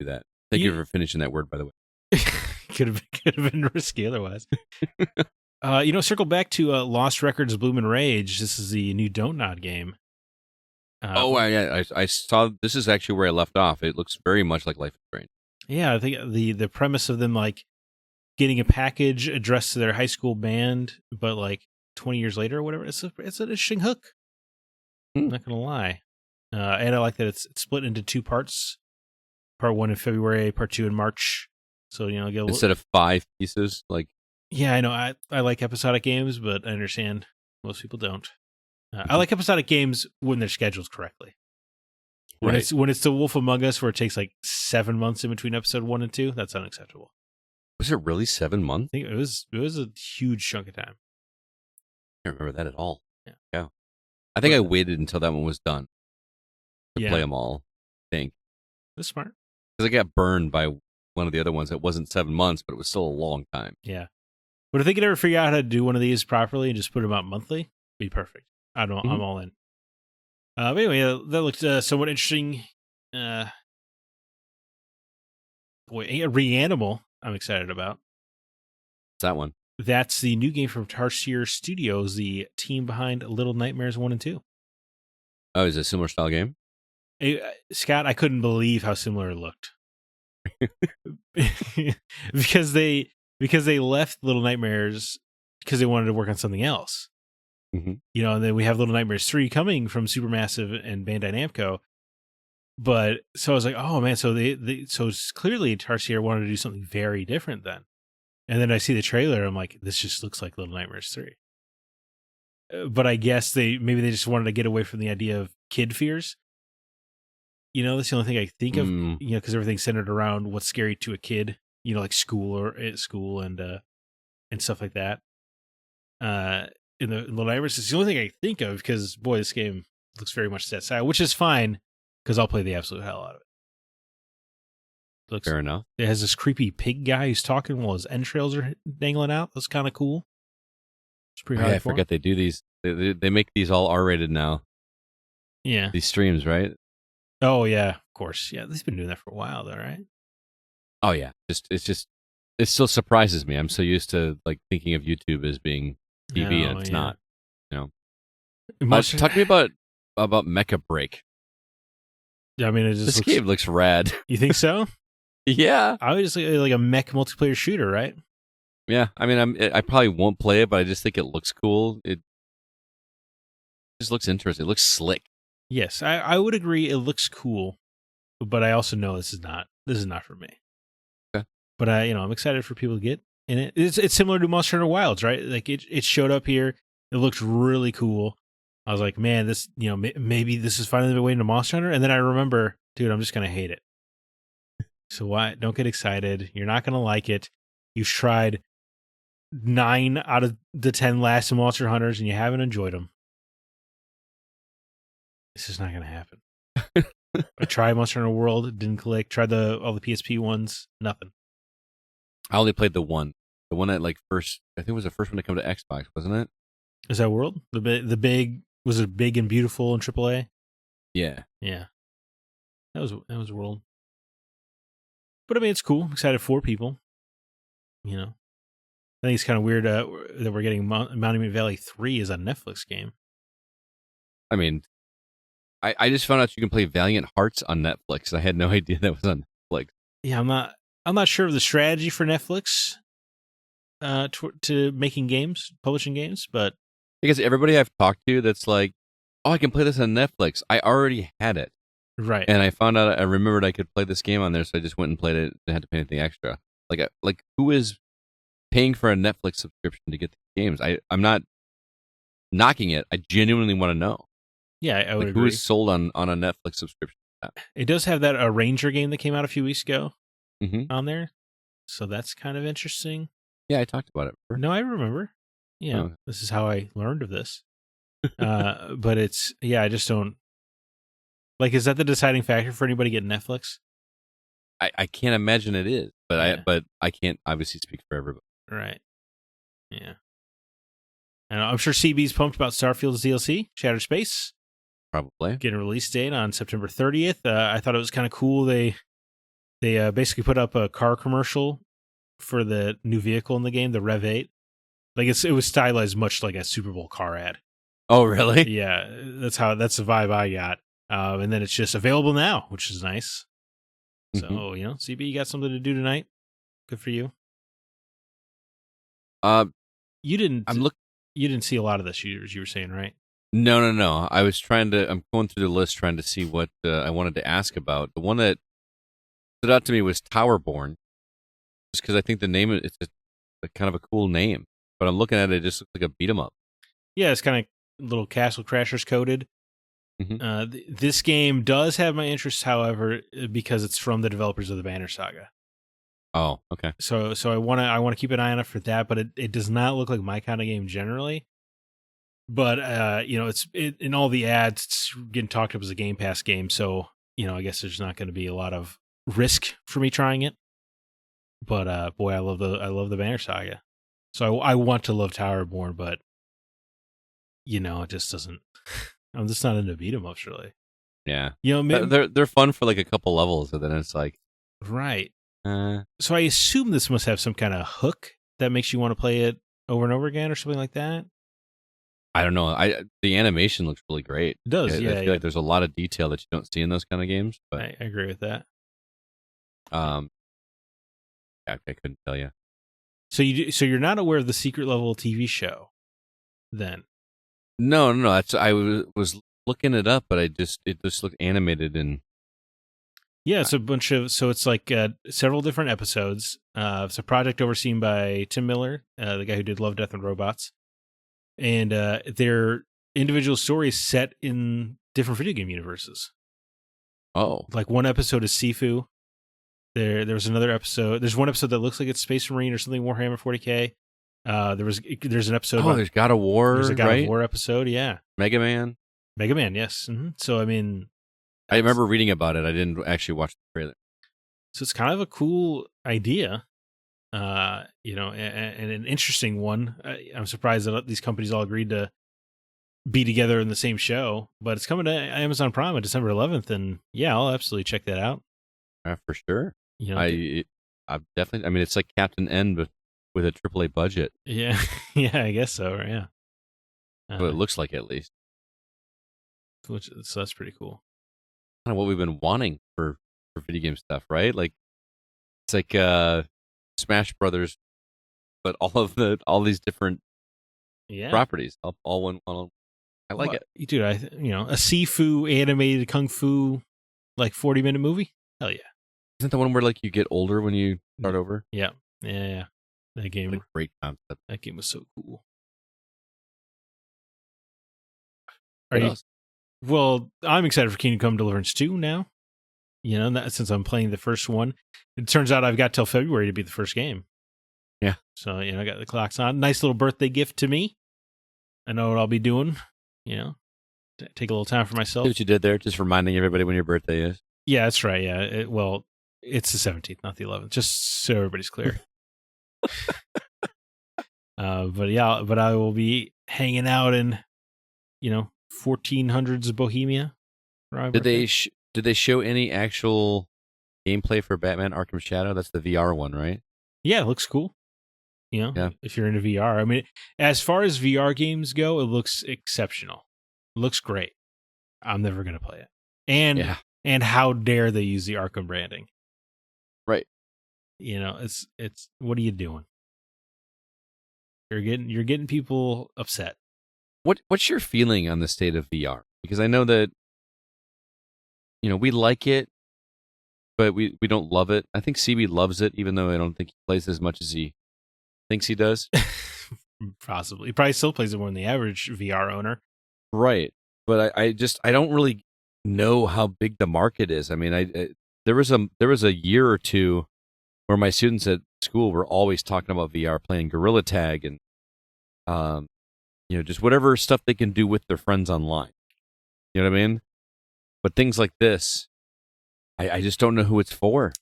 Do that. Thank you for finishing that word, by the way. could have been risky otherwise. Circle back to Lost Records Bloom and Rage. This is the new Don't Nod game. I saw. This is actually where I left off. It looks very much like Life is Strange. Yeah, I think the premise of them like getting a package addressed to their high school band, but like 20 years later or whatever. It's an interesting hook. I'm not gonna lie, and I like that it's split into 2 parts. Part 1 in February, part 2 in March. So get instead of 5 pieces, like. Yeah, I know. I like episodic games, but I understand most people don't. I like episodic games when they're scheduled correctly. When it's The Wolf Among Us, where it takes like 7 months in between episode 1 and 2, that's unacceptable. Was it really 7 months? I think it was a huge chunk of time. I don't remember that at all. Yeah. I think I waited until that one was done to play them all. I think that's smart because I got burned by one of the other ones. It wasn't 7 months, but it was still a long time. Yeah. But if they could ever figure out how to do one of these properly and just put them out monthly, it'd be perfect. I'm all in. But anyway, that looked somewhat interesting. Reanimal, I'm excited about. What's that one? That's the new game from Tarsier Studios, the team behind Little Nightmares 1 and 2. Oh, is it a similar style game? Scott, I couldn't believe how similar it looked. because they left Little Nightmares because they wanted to work on something else. Mm-hmm. And then we have Little Nightmares 3 coming from Supermassive and Bandai Namco. But so I was like, oh man, so so clearly Tarsier wanted to do something very different then. And then I see the trailer, I'm like, this just looks like Little Nightmares 3. But I guess maybe they just wanted to get away from the idea of kid fears. That's the only thing I think of, because everything's centered around what's scary to a kid, like school and stuff like that. In the Little Nightmares, it's the only thing I think of because, boy, this game looks very much that side, which is fine because I'll play the absolute hell out of it. Fair enough. It has this creepy pig guy who's talking while his entrails are dangling out. That's kind of cool. It's pretty hard. I forget they do these. They make these all R-rated now. Yeah. These streams, right? Oh, yeah, of course. Yeah, they've been doing that for a while, though, right? Oh, yeah. It still surprises me. I'm so used to like thinking of YouTube as being TV, and it's not. Talk to me about Mecha Break. Yeah, I mean, this game looks rad. You think so? Yeah. Obviously, like a mech multiplayer shooter, right? Yeah. I mean, I probably won't play it, but I just think it looks cool. It just looks interesting. It looks slick. Yes, I would agree. It looks cool, but I also know this is not for me. Okay. But I'm excited for people to get in it. It's similar to Monster Hunter Wilds, right? Like it showed up here. It looked really cool. I was like, man, this, maybe this is finally the way into Monster Hunter. And then I remember, dude, I'm just gonna hate it. So why? Don't get excited. You're not gonna like it. You've tried 9 out of the 10 last Monster Hunters, and you haven't enjoyed them. This is not going to happen. I tried Monster Hunter World, it didn't click. Tried all the PSP ones, nothing. I only played the one that like first. I think it was the first one to come to Xbox, wasn't it? Is that World? The big was it big and beautiful in AAA? Yeah. That was World. But I mean, it's cool. I'm excited for people. I think it's kind of weird that we're getting Monument Valley 3 as a Netflix game. I mean, I just found out you can play Valiant Hearts on Netflix. I had no idea that was on Netflix. Yeah, I'm not sure of the strategy for Netflix to making games, publishing games, but because everybody I've talked to that's like, oh, I can play this on Netflix. I already had it. Right. And I found out, I remembered I could play this game on there, so I just went and played it. Didn't have to pay anything extra. Like who is paying for a Netflix subscription to get the games? I'm not knocking it. I genuinely want to know. Yeah, I would agree. Who is sold on a Netflix subscription? It does have that Ranger game that came out a few weeks ago on there. So that's kind of interesting. Yeah, I talked about it. No, I remember. Yeah, Oh. this is how I learned of this. But it's I just don't like. Is that the deciding factor for anybody getting Netflix? I can't imagine it is, but Yeah. I can't obviously speak for everybody. Right. Yeah. And I'm sure CB's pumped about Starfield's DLC, Shattered Space, Probably. getting a release date on September 30th. I thought it was kind of cool. They basically put up a car commercial for the new vehicle in the game, the Rev 8. Like it was stylized much like a Super Bowl car ad. Oh, really? Yeah, that's the vibe I got. And then it's just available now, which is nice. So, CB, you got something to do tonight? Good for you. You didn't see a lot of this, you were saying, right? No. I'm going through the list trying to see what I wanted to ask about. The one that stood out to me was Towerborn, just because I think the name, it's a kind of a cool name. But I'm looking at it just looks like a beat 'em up. Yeah, it's kind of little Castle Crashers coded. This game does have my interest, however, because it's from the developers of the Banner Saga. Oh, okay. So I want to keep an eye on it for that, but it does not look like my kind of game generally. But it's in all the ads, it's getting talked up as a Game Pass game. So I guess there's not going to be a lot of risk for me trying it. But boy, I love the Banner Saga. So I want to love Towerborn, but it just doesn't. I'm just not into beat 'em ups really. Yeah. Maybe, they're fun for like a couple levels, and then it's like right. So I assume this must have some kind of hook that makes you want to play it over and over again, or something like that. I don't know. The animation looks really great. It does. I feel like there's a lot of detail that you don't see in those kind of games. But I agree with that. I couldn't tell you. So you're not aware of the Secret Level TV show, then? No. I was looking it up, but it just looked animated and. Yeah, it's a bunch of it's like several different episodes. It's a project overseen by Tim Miller, the guy who did Love, Death, and Robots, and they're individual stories set in different video game universes. Oh, like one episode is Sifu. There was another episode. There's one episode that looks like it's Space Marine or something. Warhammer 40K. There's an episode. There's God of War. There's a God right? of War episode. Yeah, Mega Man. Yes. Mm-hmm. So I mean, I remember reading about it. I didn't actually watch the trailer. So it's kind of a cool idea, and an interesting one. I'm surprised that these companies all agreed to be together in the same show, but it's coming to Amazon Prime on December 11th, and yeah, I'll absolutely check that out. For sure. I definitely. I mean, it's like Captain N, but with a AAA budget. Yeah, yeah, I guess so. Yeah, Well, it looks like it, at least. So that's pretty cool. Kind of what we've been wanting for video game stuff, right? Like it's like Smash Brothers, but all these different properties, all one. I like it, dude. A Sifu animated kung fu, like 40-minute movie. Hell yeah! Isn't that one where like you get older when you start over? Yeah. That game, what a great concept. That game was so cool. Well, I'm excited for Kingdom Come Deliverance 2 now. Since I'm playing the first one, it turns out I've got till February to beat the first game. Yeah. So I got the clocks on. Nice little birthday gift to me. I know what I'll be doing. Take a little time for myself. See what you did there, just reminding everybody when your birthday is. Yeah, that's right. Yeah. It's the 17th, not the 11th. Just so everybody's clear. But I will be hanging out in, 1400s of Bohemia. Did they show any actual gameplay for Batman Arkham Shadow? That's the VR one, right? Yeah, it looks cool. If you're into VR. I mean, as far as VR games go, it looks exceptional. It looks great. I'm never going to play it. And how dare they use the Arkham branding? Right. It's what are you doing? You're getting people upset. What's your feeling on the state of VR? Because I know that we like it, but we don't love it. I think CB loves it, even though I don't think he plays as much as he thinks he does. Possibly. He probably still plays it more than the average VR owner. Right. But I don't really know how big the market is. I mean, there was a year or two where my students at school, we're always talking about VR, playing Gorilla Tag, and just whatever stuff they can do with their friends online. You know what I mean? But things like this, I just don't know who it's for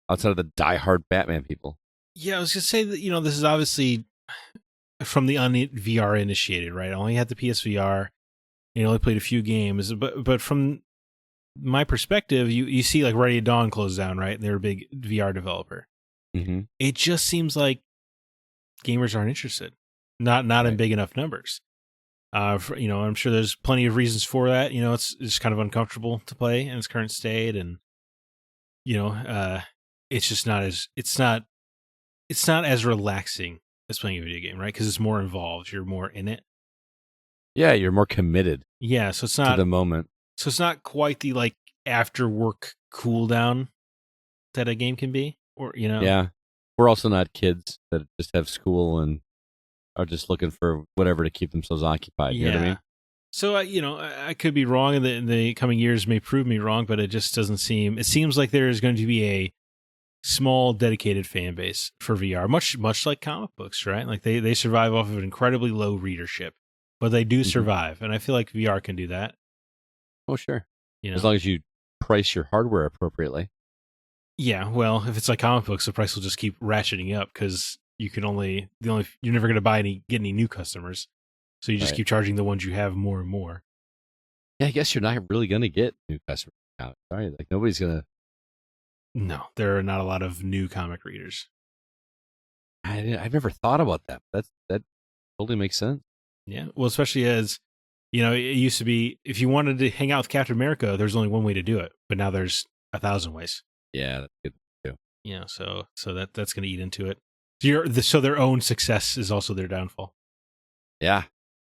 outside of the diehard Batman people. Yeah, I was gonna say that this is obviously from the VR initiated, right? I only had the PSVR. Only played a few games, but from my perspective, you see like Ready at Dawn closed down, right? And they're a big VR developer. Mm-hmm. It just seems like gamers aren't interested, not Right. in big enough numbers. I'm sure there's plenty of reasons for that. It's just kind of uncomfortable to play in its current state, and it's just not as relaxing as playing a video game, right? Because it's more involved. You're more in it. Yeah, you're more committed. Yeah, so it's to not the moment. So it's not quite the like after work cool down that a game can be, or Yeah, we're also not kids that just have school and are just looking for whatever to keep themselves occupied. You know what I mean? So I could be wrong, and the coming years may prove me wrong, but it just doesn't seem. It seems like there is going to be a small dedicated fan base for VR, much like comic books, right? Like they survive off of an incredibly low readership, but they do survive, and I feel like VR can do that. Oh, sure. As long as you price your hardware appropriately. Yeah, well, if it's like comic books, the price will just keep ratcheting up because you're never going to get any new customers, so you just keep charging the ones you have more and more. Yeah, I guess you're not really going to get new customers out. Sorry, like nobody's going to. No, there are not a lot of new comic readers. I've never thought about that. That totally makes sense. Yeah, well, especially as it used to be if you wanted to hang out with Captain America, there's only one way to do it, but now there's 1,000 ways. Yeah, that's good too. So that's going to eat into it. So their own success is also their downfall. Yeah.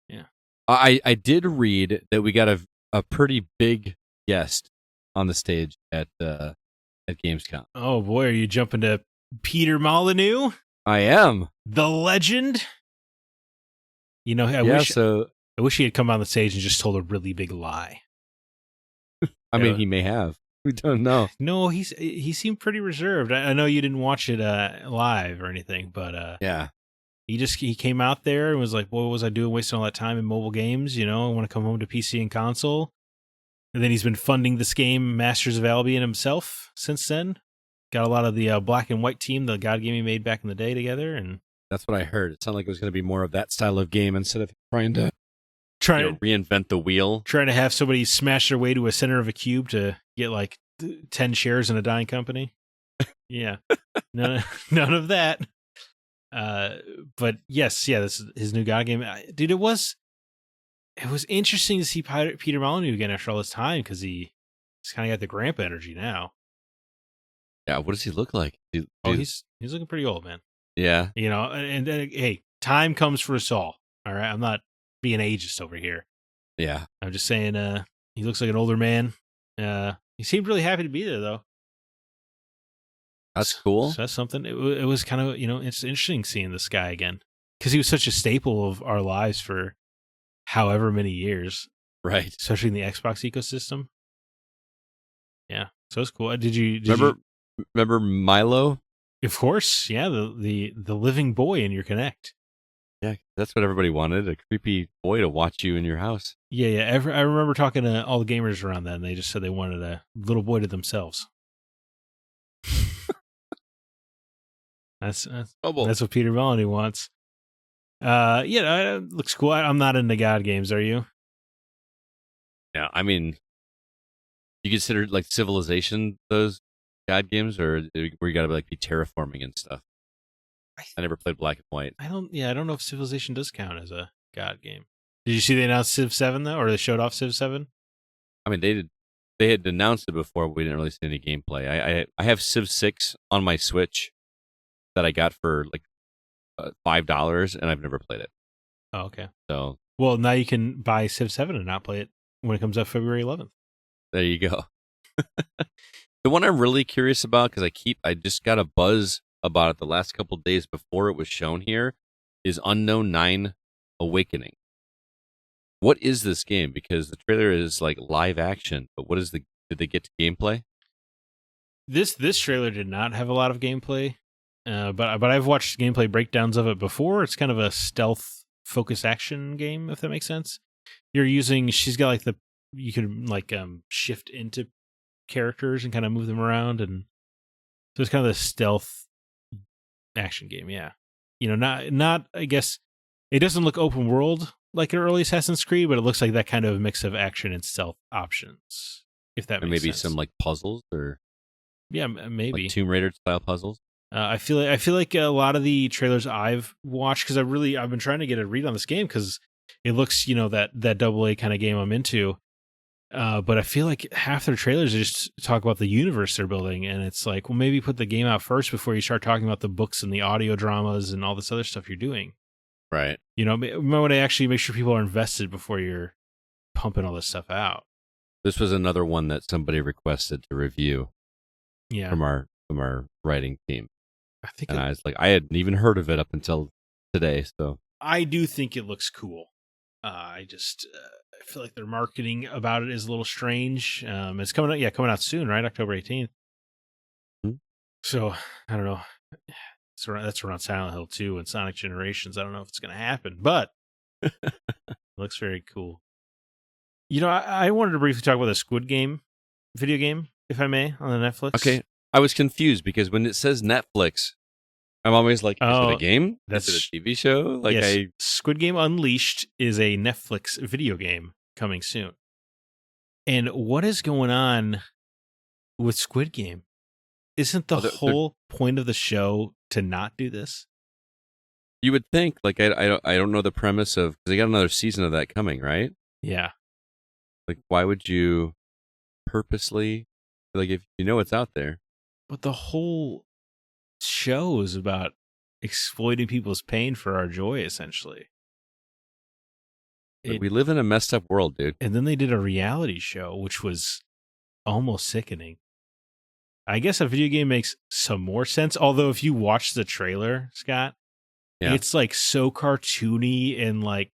Yeah. I did read that we got a pretty big guest on the stage at Gamescom. Oh boy, are you jumping to Peter Molyneux? I am. The legend. I wish he had come on the stage and just told a really big lie. I mean, he may have. We don't know. No, he seemed pretty reserved. I know you didn't watch it live or anything, but yeah, he came out there and was like, "What was I doing, wasting all that time in mobile games? I want to come home to PC and console." And then he's been funding this game, Masters of Albion, himself since then. Got a lot of the black and white team, the God game he made back in the day, together, and that's what I heard. It sounded like it was going to be more of that style of game instead of trying to reinvent the wheel. Trying to have somebody smash their way to a center of a cube to get like 10 shares in a dying company. Yeah. none of that. But yes, this is his new God game. Dude, it was interesting to see Peter Molyneux again after all this time, because he's kind of got the grandpa energy now. Yeah, what does he look like? He's looking pretty old, man. Yeah. And hey, time comes for us all. All right, I'm not being ageist over here. Yeah. I'm just saying he looks like an older man. He seemed really happy to be there, though. That's cool. So that's something. It was kind of, it's interesting seeing this guy again, because he was such a staple of our lives for however many years. Right. Especially in the Xbox ecosystem. Yeah. So it's cool. Did you remember Milo? Of course. Yeah. The living boy in your Kinect. Yeah, that's what everybody wanted, a creepy boy to watch you in your house. Yeah. I remember talking to all the gamers around then. They just said they wanted a little boy to themselves. That's what Peter Molyneux wants. It looks cool. I'm not into God games. Are you? Yeah, I mean, you consider like Civilization those God games, or where you got to be terraforming and stuff? I never played Black and White. I don't know if Civilization does count as a God game. Did you see they announced Civ 7 though, or they showed off Civ 7? I mean, they did. They had announced it before, but we didn't really see any gameplay. I have Civ 6 on my Switch that I got for like $5, and I've never played it. Oh, okay. So, well, now you can buy Civ 7 and not play it when it comes out February 11th. There you go. The one I'm really curious about, because I just got a buzz about it the last couple of days before it was shown here, is Unknown 9 Awakening. What is this game? Because the trailer is like live action, but did they get to gameplay? This trailer did not have a lot of gameplay. But I've watched gameplay breakdowns of it before. It's kind of a stealth focus action game, if that makes sense. She's got like you can like shift into characters and kind of move them around, and so it's kind of the stealth action game. Yeah, not I guess it doesn't look open world like an early Assassin's Creed, but it looks like that kind of mix of action and stealth options. If that makes maybe sense. some like puzzles or maybe like Tomb Raider style puzzles. I feel like a lot of the trailers I've watched, because I've been trying to get a read on this game because it looks that AA kind of game I'm into. But I feel like half their trailers just talk about the universe they're building, and it's like, well, maybe put the game out first before you start talking about the books and the audio dramas and all this other stuff you're doing. Right. You might want to actually make sure people are invested before you're pumping all this stuff out. This was another one that somebody requested to review. Yeah. From our writing team. I was like, I hadn't even heard of it up until today. So I do think it looks cool. I feel like their marketing about it is a little strange. It's coming out soon, right? October 18th. Mm-hmm. So I don't know. That's around Silent Hill 2 and Sonic Generations. I don't know if it's going to happen, but it looks very cool. I wanted to briefly talk about the Squid Game video game, if I may, on the Netflix. Okay. I was confused because when it says Netflix, I'm always like, is it a game? Is it a TV show? Like, yes, Squid Game Unleashed is a Netflix video game coming soon. And what is going on with Squid Game? Isn't the whole point of the show to not do this? You would think, like, I don't know the premise of, because they got another season of that coming, right? Yeah. Like, why would you purposely, like, if you know it's out there? But the whole show is about exploiting people's pain for our joy, essentially. We live in a messed up world, dude. And then they did a reality show, which was almost sickening. I guess a video game makes some more sense. Although if you watch the trailer, Scott, it's like so cartoony and like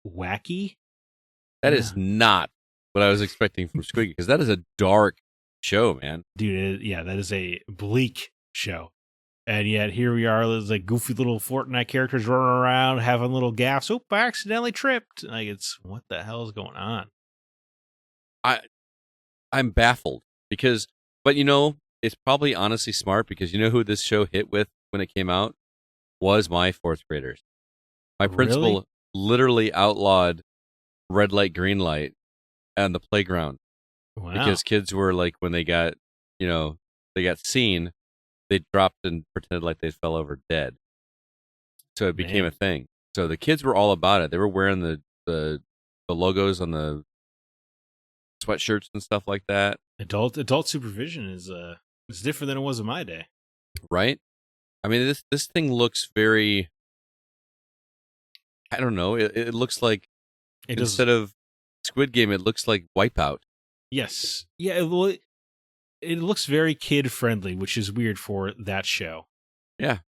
wacky. That is not what I was expecting from Squid Game, because that is a dark show, man. Dude, that is a bleak show. And yet here we are, there's like goofy little Fortnite characters running around, having little gaffes. Oh, I accidentally tripped. Like, it's, what the hell is going on? I'm baffled because, but it's probably honestly smart, because who this show hit with when it came out was my fourth graders. My principal literally outlawed red light, green light on the playground. Wow. Because kids were like, when they got, they got seen, they dropped and pretended like they fell over dead. So it became a thing. So the kids were all about it. They were wearing the logos on the sweatshirts and stuff like that. Adult supervision is different than it was in my day. Right? I mean, this thing looks very, I don't know. It looks like, instead of Squid Game, it looks like Wipeout. Yes. Yeah, it looks very kid-friendly, which is weird for that show. Yeah.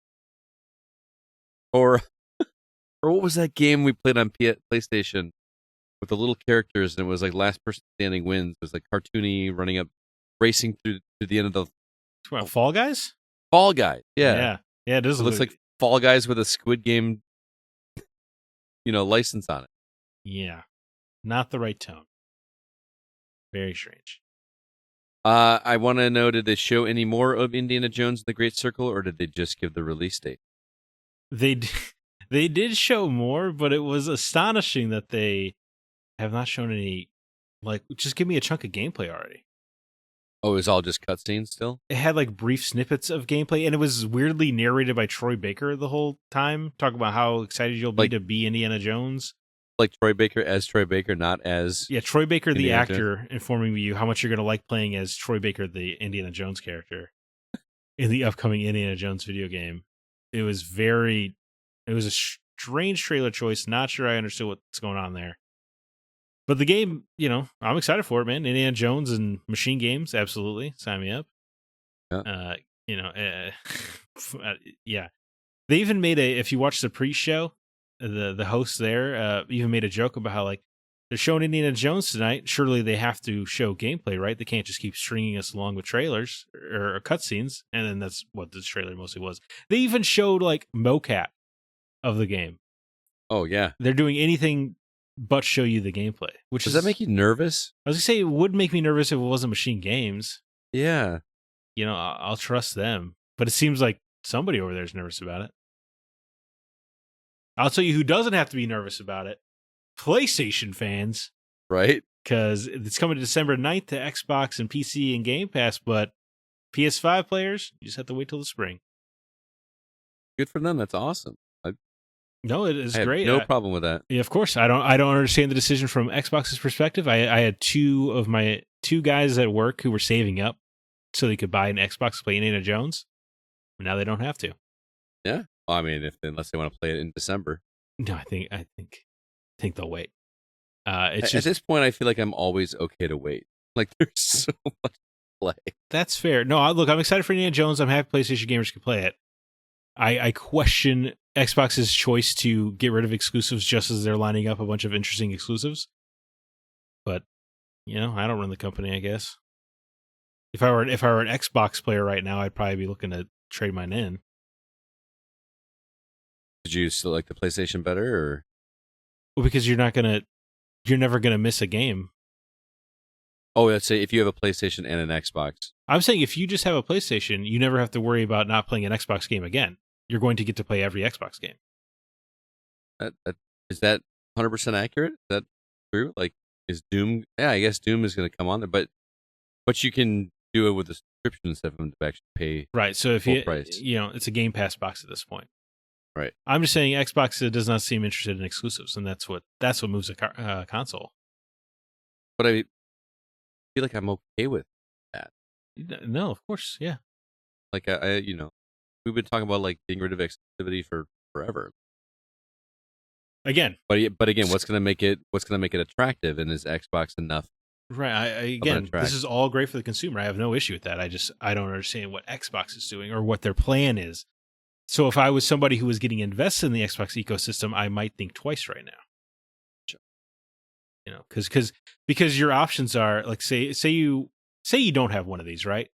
Or what was that game we played on PlayStation with the little characters, and it was like last person standing wins? It was like cartoony, running up, racing through to the end of the... What, Fall Guys? Fall Guys, yeah. Yeah, it does. It looks like Fall Guys with a Squid Game, license on it. Yeah. Not the right tone. Very strange. I want to know, did they show any more of Indiana Jones and the Great Circle, or did they just give the release date? They did show more, but it was astonishing that they have not shown any, like, just give me a chunk of gameplay already. Oh, it was all just cutscenes still? It had, like, brief snippets of gameplay, and it was weirdly narrated by Troy Baker the whole time, talking about how excited you'll be to be Indiana Jones. Like Troy Baker as Troy Baker, not as... Yeah, Troy Baker, the Indiana actor, Jones. informing you how much you're going to like playing as Troy Baker, the Indiana Jones character, in the upcoming Indiana Jones video game. It was a strange trailer choice. Not sure I understood what's going on there. But the game, I'm excited for it, man. Indiana Jones and machine games, absolutely. Sign me up. Yeah. Yeah. They even made if you watch the pre-show, the host there even made a joke about how, like, they're showing Indiana Jones tonight. Surely they have to show gameplay, right? They can't just keep stringing us along with trailers or cutscenes. And then that's what this trailer mostly was. They even showed like mocap of the game. Oh yeah. They're doing anything but show you the gameplay. Does that make you nervous? I was gonna say it would make me nervous if it wasn't Machine Games. Yeah. You know, I'll trust them. But it seems like somebody over there is nervous about it. I'll tell you who doesn't have to be nervous about it. PlayStation fans. Right? Because it's coming December 9th to Xbox and PC and Game Pass, but PS5 players, you just have to wait till the spring. Good for them. That's awesome. No, it is I have great. no problem with that. Yeah, of course. I don't understand the decision from Xbox's perspective. I had two guys at work who were saving up so they could buy an Xbox to play Indiana Jones. And now they don't have to. Yeah. I mean, unless they want to play it in December. No, I think they'll wait. It's At this point, I feel like I'm always okay to wait. Like there's so much to play. That's fair. No, look, I'm excited for Indiana Jones. I'm happy PlayStation gamers can play it. I question Xbox's choice to get rid of exclusives just as they're lining up a bunch of interesting exclusives. But, you know, I don't run the company, I guess. If I were an Xbox player right now, I'd probably be looking to trade mine in. Did you still like the PlayStation better, or? Well, because you're never gonna miss a game. Oh, let's say if you have a PlayStation and an Xbox. I'm saying if you just have a PlayStation, you never have to worry about not playing an Xbox game again. You're going to get to play every Xbox game. Is that 100% accurate? Is that true? Like, is Doom? Yeah, I guess Doom is going to come on there, but you can do it with a subscription instead of them to actually pay. Right. So if full price. it's a Game Pass box at this point. Right. I'm just saying Xbox does not seem interested in exclusives, and that's what moves a console. But I feel like I'm okay with that. No, of course, yeah. Like we've been talking about like getting rid of exclusivity for forever. Again, but again, what's going to make it attractive, and is Xbox enough? Right. This is all great for the consumer. I have no issue with that. I don't understand what Xbox is doing or what their plan is. So if I was somebody who was getting invested in the Xbox ecosystem, I might think twice right now. Sure. You know, because your options are like say you don't have one of these, right?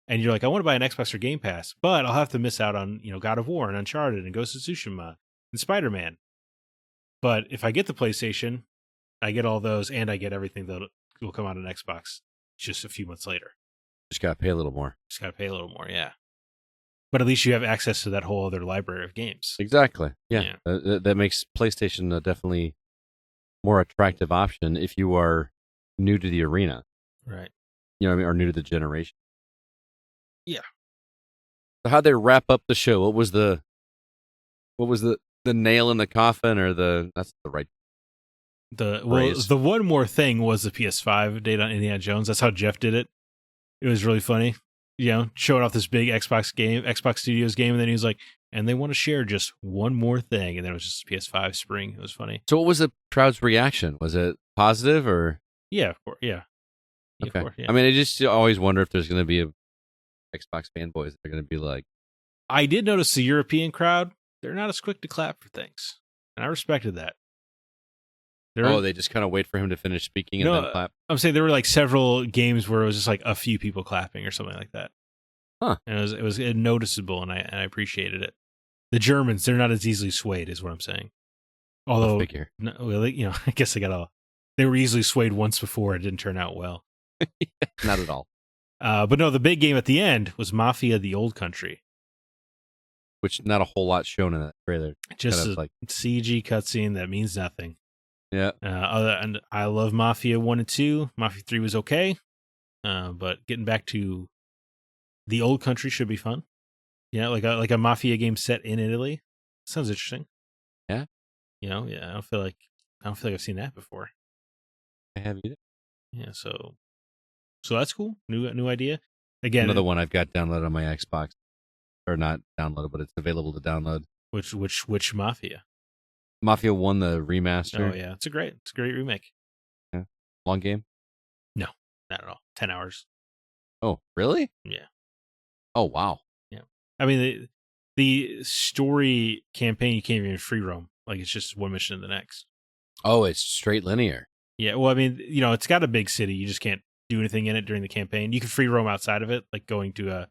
And you're like, I want to buy an Xbox or Game Pass, but I'll have to miss out on, God of War and Uncharted and Ghost of Tsushima and Spider-Man. But if I get the PlayStation, I get all those and I get everything that will come out on Xbox just a few months later. Just got to pay a little more. Yeah. But at least you have access to that whole other library of games. Exactly. Yeah. That makes PlayStation a definitely more attractive option if you are new to the arena. Right. You know what I mean? Or new to the generation. Yeah. So how'd they wrap up the show? What was the nail in the coffin, or that's the right phrase? The one more thing was the PS5 date on Indiana Jones. That's how Jeff did it. It was really funny. You know, showing off this big Xbox Studios game, and then he was like, and they want to share just one more thing, and then it was just PS5 Spring. It was funny. So what was the crowd's reaction? Was it positive, or? Yeah, of course. Yeah. Okay. Of course, yeah. I mean, I just always wonder if there's going to be Xbox fanboys that are going to be like. I did notice the European crowd, they're not as quick to clap for things. And I respected that. They just kind of wait for him to finish speaking and then clap? I'm saying there were like several games where it was just like a few people clapping or something like that. Huh. And it was noticeable, and I appreciated it. The Germans, they're not as easily swayed, is what I'm saying. Although, I guess they were easily swayed once before. It didn't turn out well. Not at all. But no, the big game at the end was Mafia: The Old Country. Which not a whole lot shown in that trailer. Just kind of like CG cutscene that means nothing. Yeah. And I love Mafia 1 and 2. Mafia 3 was okay. But getting back to The Old Country should be fun. Yeah, like a Mafia game set in Italy. Sounds interesting. Yeah. I don't feel like I've seen that before. I have either. Yeah, so that's cool. New idea. Again, another one I've got downloaded on my Xbox. Or not downloaded, but it's available to download. Which Mafia? Mafia 1, the remaster. Oh yeah, it's a great remake. Yeah. Long game? No, not at all. 10 hours. Oh, really? Yeah. Oh, wow. Yeah. I mean, the story campaign, you can't even free roam. Like, it's just one mission to the next. Oh, it's straight linear. Yeah, well, I mean, it's got a big city. You just can't do anything in it during the campaign. You can free roam outside of it, like going to a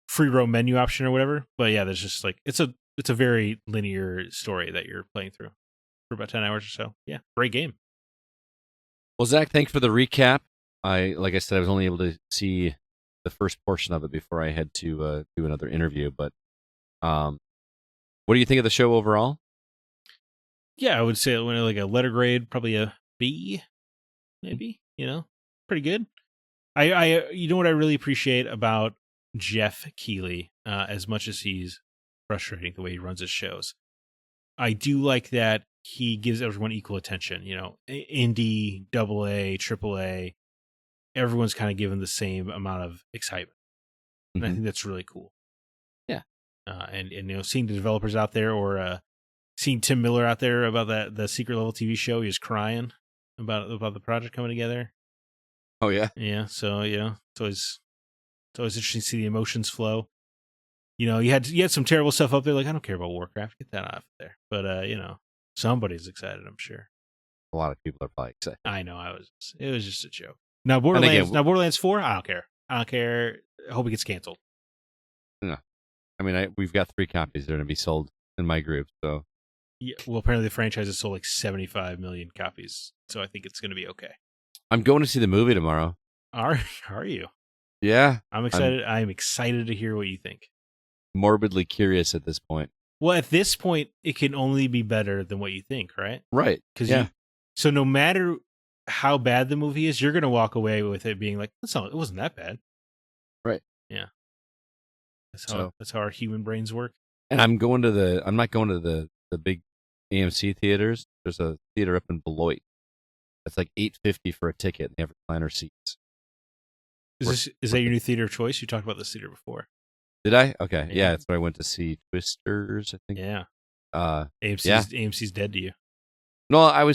free roam menu option or whatever. But yeah, there's just like it's a very linear story that you're playing through for about 10 hours or so. Yeah, great game. Well, Zach, thanks for the recap. Like I said, I was only able to see the first portion of it before I had to do another interview. But what do you think of the show overall? Yeah, I would say it went like a letter grade, probably a B, maybe. Pretty good. I you know what I really appreciate about Jeff Keighley, as much as he's frustrating the way he runs his shows, I do like that he gives everyone equal attention. Indie, AA, AAA, everyone's kind of given the same amount of excitement, and I think that's really cool. Yeah, and seeing the developers out there, or seeing Tim Miller out there about the secret level TV show, he was crying about the project coming together. Oh yeah, yeah. So it's always interesting to see the emotions flow. You had some terrible stuff up there, like I don't care about Warcraft, get that off there. But somebody's excited, I'm sure. A lot of people are probably excited. I know, it was just a joke. Now Borderlands 4, I don't care. I hope it gets canceled. No, I mean we've got 3 copies that are going to be sold in my group, so. Yeah, well, apparently the franchise has sold like 75 million copies, so I think it's going to be okay. I'm going to see the movie tomorrow. Are you? Yeah. I'm excited. I'm excited to hear what you think. Morbidly curious at this point. Well, at this point, it can only be better than what you think, right? Right. So no matter how bad the movie is, you're going to walk away with it being like, it wasn't that bad. Right. Yeah. That's how our human brains work. And I'm not going to the big AMC theaters. There's a theater up in Beloit. That's like $8.50 for a ticket, and they have recliner seats. Is that your new theater of choice? You talked about this theater before. Did I? Okay. Yeah, that's where I went to see Twisters, I think. Yeah. AMC's dead to you. No, I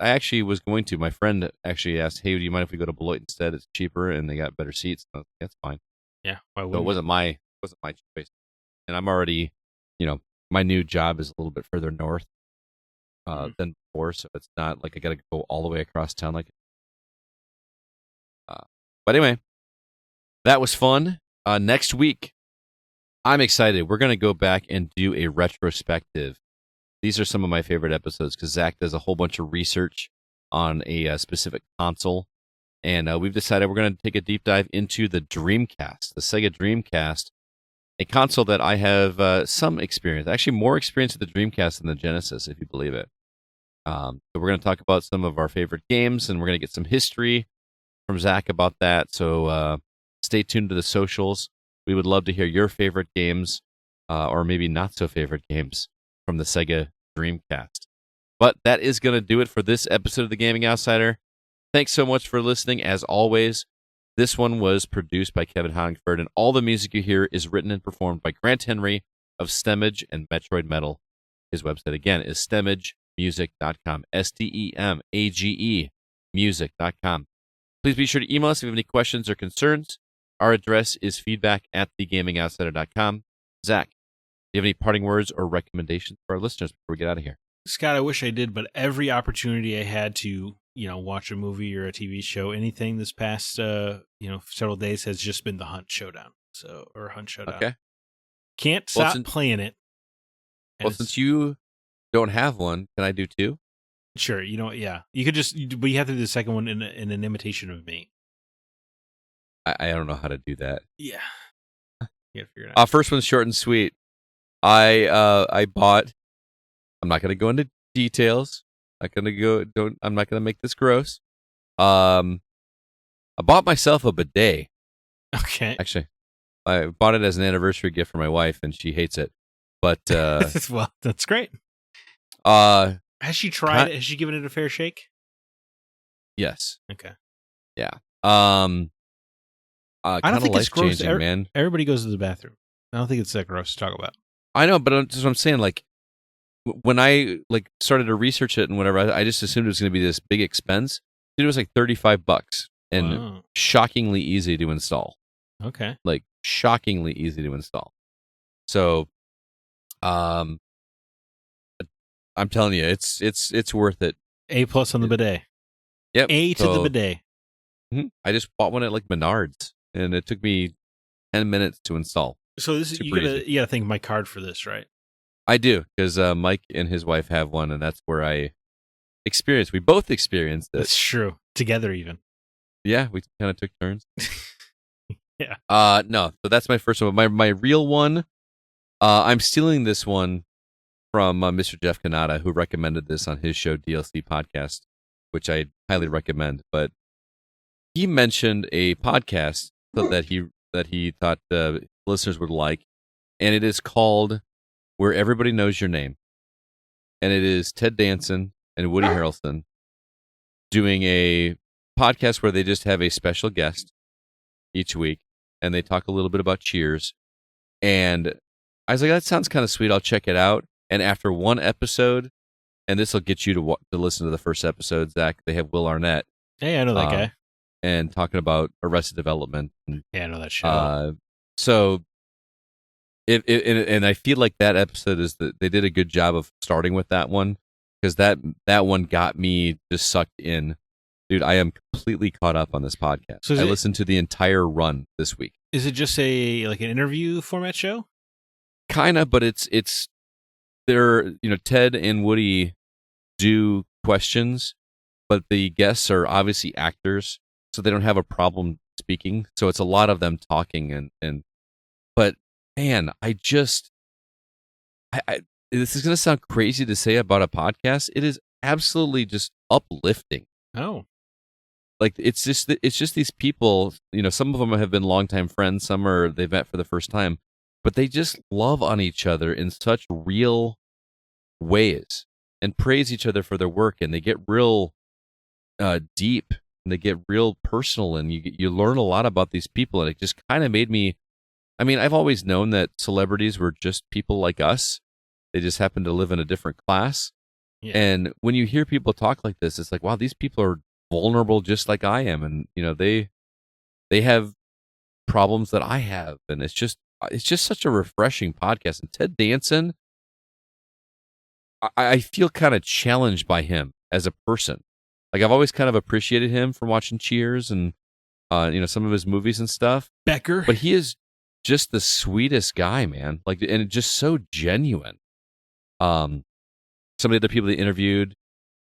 actually was going to. My friend actually asked, hey, do you mind if we go to Beloit instead? It's cheaper and they got better seats. I was like, that's fine. Yeah. So it wasn't my choice. And I'm already, my new job is a little bit further north than before, so it's not like I got to go all the way across town. But anyway, that was fun. Next week, I'm excited. We're going to go back and do a retrospective. These are some of my favorite episodes because Zach does a whole bunch of research on a specific console, and we've decided we're going to take a deep dive into the Dreamcast, the Sega Dreamcast, a console that I have some experience, actually more experience with the Dreamcast than the Genesis, if you believe it. So we're going to talk about some of our favorite games, and we're going to get some history from Zach about that. So stay tuned to the socials. We would love to hear your favorite games, or maybe not so favorite games from the Sega Dreamcast. But that is going to do it for this episode of The Gaming Outsider. Thanks so much for listening. As always, this one was produced by Kevin Honigford, and all the music you hear is written and performed by Grant Henry of Stemage and Metroid Metal. His website, again, is stemagemusic.com, STEMAGE music.com. Please be sure to email us if you have any questions or concerns. Our address is feedback@thegamingoutsider.com. Zach, do you have any parting words or recommendations for our listeners before we get out of here? Scott, I wish I did, but every opportunity I had to, watch a movie or a TV show, anything this past, several days has just been the Hunt Showdown. Hunt Showdown. Okay. Can't stop playing it. Well, since you don't have one, can I do 2? Sure. Yeah. You could but you have to do the second one in an imitation of me. I don't know how to do that. Yeah. You gotta figure it out. First one's short and sweet. I bought. I'm not going to go into details. I'm not going to make this gross. I bought myself a bidet. Okay. Actually, I bought it as an anniversary gift for my wife, and she hates it. But well, that's great. Has she tried it? Has she given it a fair shake? Yes. Okay. Yeah. I don't think it's gross. Man. Everybody goes to the bathroom. I don't think it's that gross to talk about. I know, but that's what I'm saying. Like, when I started to research it and whatever, I just assumed it was going to be this big expense. Dude, it was like $35 and shockingly easy to install. Okay. Like shockingly easy to install. So, I'm telling you, it's worth it. A+ on the bidet. Yep. A to the bidet. I just bought one at like Menards, and it took me 10 minutes to install. So this is, you gotta thank my card for this, right? I do, because Mike and his wife have one, and that's where I experienced. We both experienced it. That's true. Together, even. Yeah, we kind of took turns. Yeah. No, so that's my first one. My real one, I'm stealing this one from Mr. Jeff Kanata, who recommended this on his show DLC Podcast, which I highly recommend. But he mentioned a podcast that he thought listeners would like, and it is called Where Everybody Knows Your Name, and it is Ted Danson and Woody Harrelson doing a podcast where they just have a special guest each week, and they talk a little bit about Cheers. And I was like, that sounds kind of sweet. I'll check it out. And after one episode, and this will get you to listen to the first episode, Zach, they have Will Arnett. Hey, I know that guy. And talking about Arrested Development. Yeah, I know that show. So, and I feel like that episode they did a good job of starting with that one, because that one got me just sucked in. Dude, I am completely caught up on this podcast. So I listened to the entire run this week. Is it just an interview format show? Kind of, but it's they're, Ted and Woody do questions, but the guests are obviously actors, so they don't have a problem speaking. So it's a lot of them talking but man, this is going to sound crazy to say about a podcast. It is absolutely just uplifting. Oh. Like it's just these people, some of them have been longtime friends, some they've met for the first time, but they just love on each other in such real ways and praise each other for their work, and they get real deep, and they get real personal, and you learn a lot about these people, and it just kind of made me. I mean, I've always known that celebrities were just people like us. They just happen to live in a different class. Yeah. And when you hear people talk like this, it's like, wow, these people are vulnerable just like I am, and they have problems that I have, and it's just such a refreshing podcast. And Ted Danson, I feel kind of challenged by him as a person. Like, I've always kind of appreciated him from watching Cheers and some of his movies and stuff. Becker, but he is just the sweetest guy, man. Like, and just so genuine. Some of the other people they interviewed,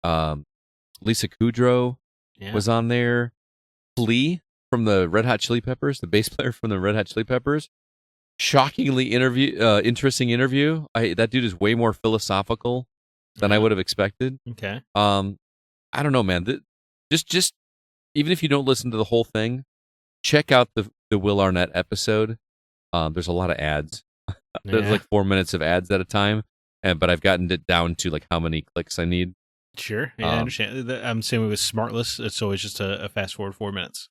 Lisa Kudrow was on there. Flea from the Red Hot Chili Peppers, the bass player from the Red Hot Chili Peppers. Shockingly interesting interview. That dude is way more philosophical than I would have expected. Okay. I don't know, man. Just even if you don't listen to the whole thing, check out the Will Arnett episode. There's a lot of ads. There's like 4 minutes of ads at a time, but I've gotten it down to like how many clicks I need. Sure, yeah, I understand. I'm saying with Smartless, it's always just a fast forward 4 minutes.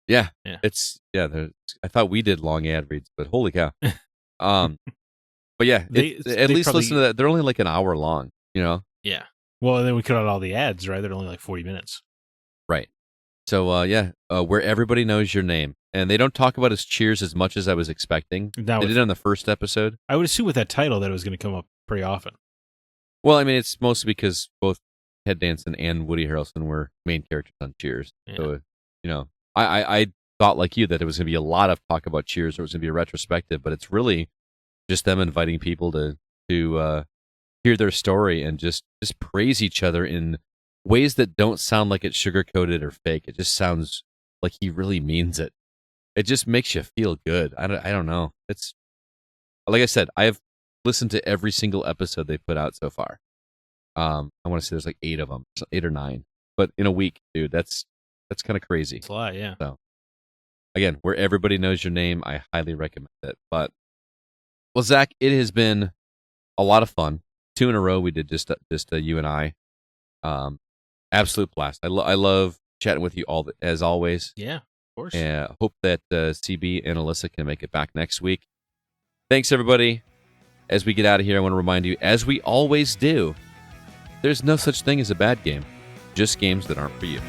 Yeah. I thought we did long ad reads, but holy cow. But yeah, at least listen to that. They're only like an hour long, Yeah. Well, and then we cut out all the ads, right? They're only like 40 minutes. Right. So Where Everybody Knows Your Name, and they don't talk about his Cheers as much as I was expecting. They did on the first episode. I would assume with that title that it was going to come up pretty often. Well, I mean, it's mostly because both Ted Danson and Woody Harrelson were main characters on Cheers. Yeah. So, I thought like you that it was going to be a lot of talk about Cheers, or it was going to be a retrospective, but it's really just them inviting people to hear their story and just praise each other in ways that don't sound like it's sugar-coated or fake. It just sounds like he really means it. It just makes you feel good. I don't know. It's like I said, I have listened to every single episode they put out so far. I want to say there's like 8 of them, 8 or 9, but in a week, dude, that's kind of crazy. It's a lot, yeah. So again, Where Everybody Knows Your Name, I highly recommend it. But well, Zach, it has been a lot of fun. 2 in a row we did just you and I. Absolute blast. I love chatting with you all as always. Yeah, of course. And hope that CB and Alyssa can make it back next week. Thanks, everybody. As we get out of here, I want to remind you, as we always do, there's no such thing as a bad game, just games that aren't for you.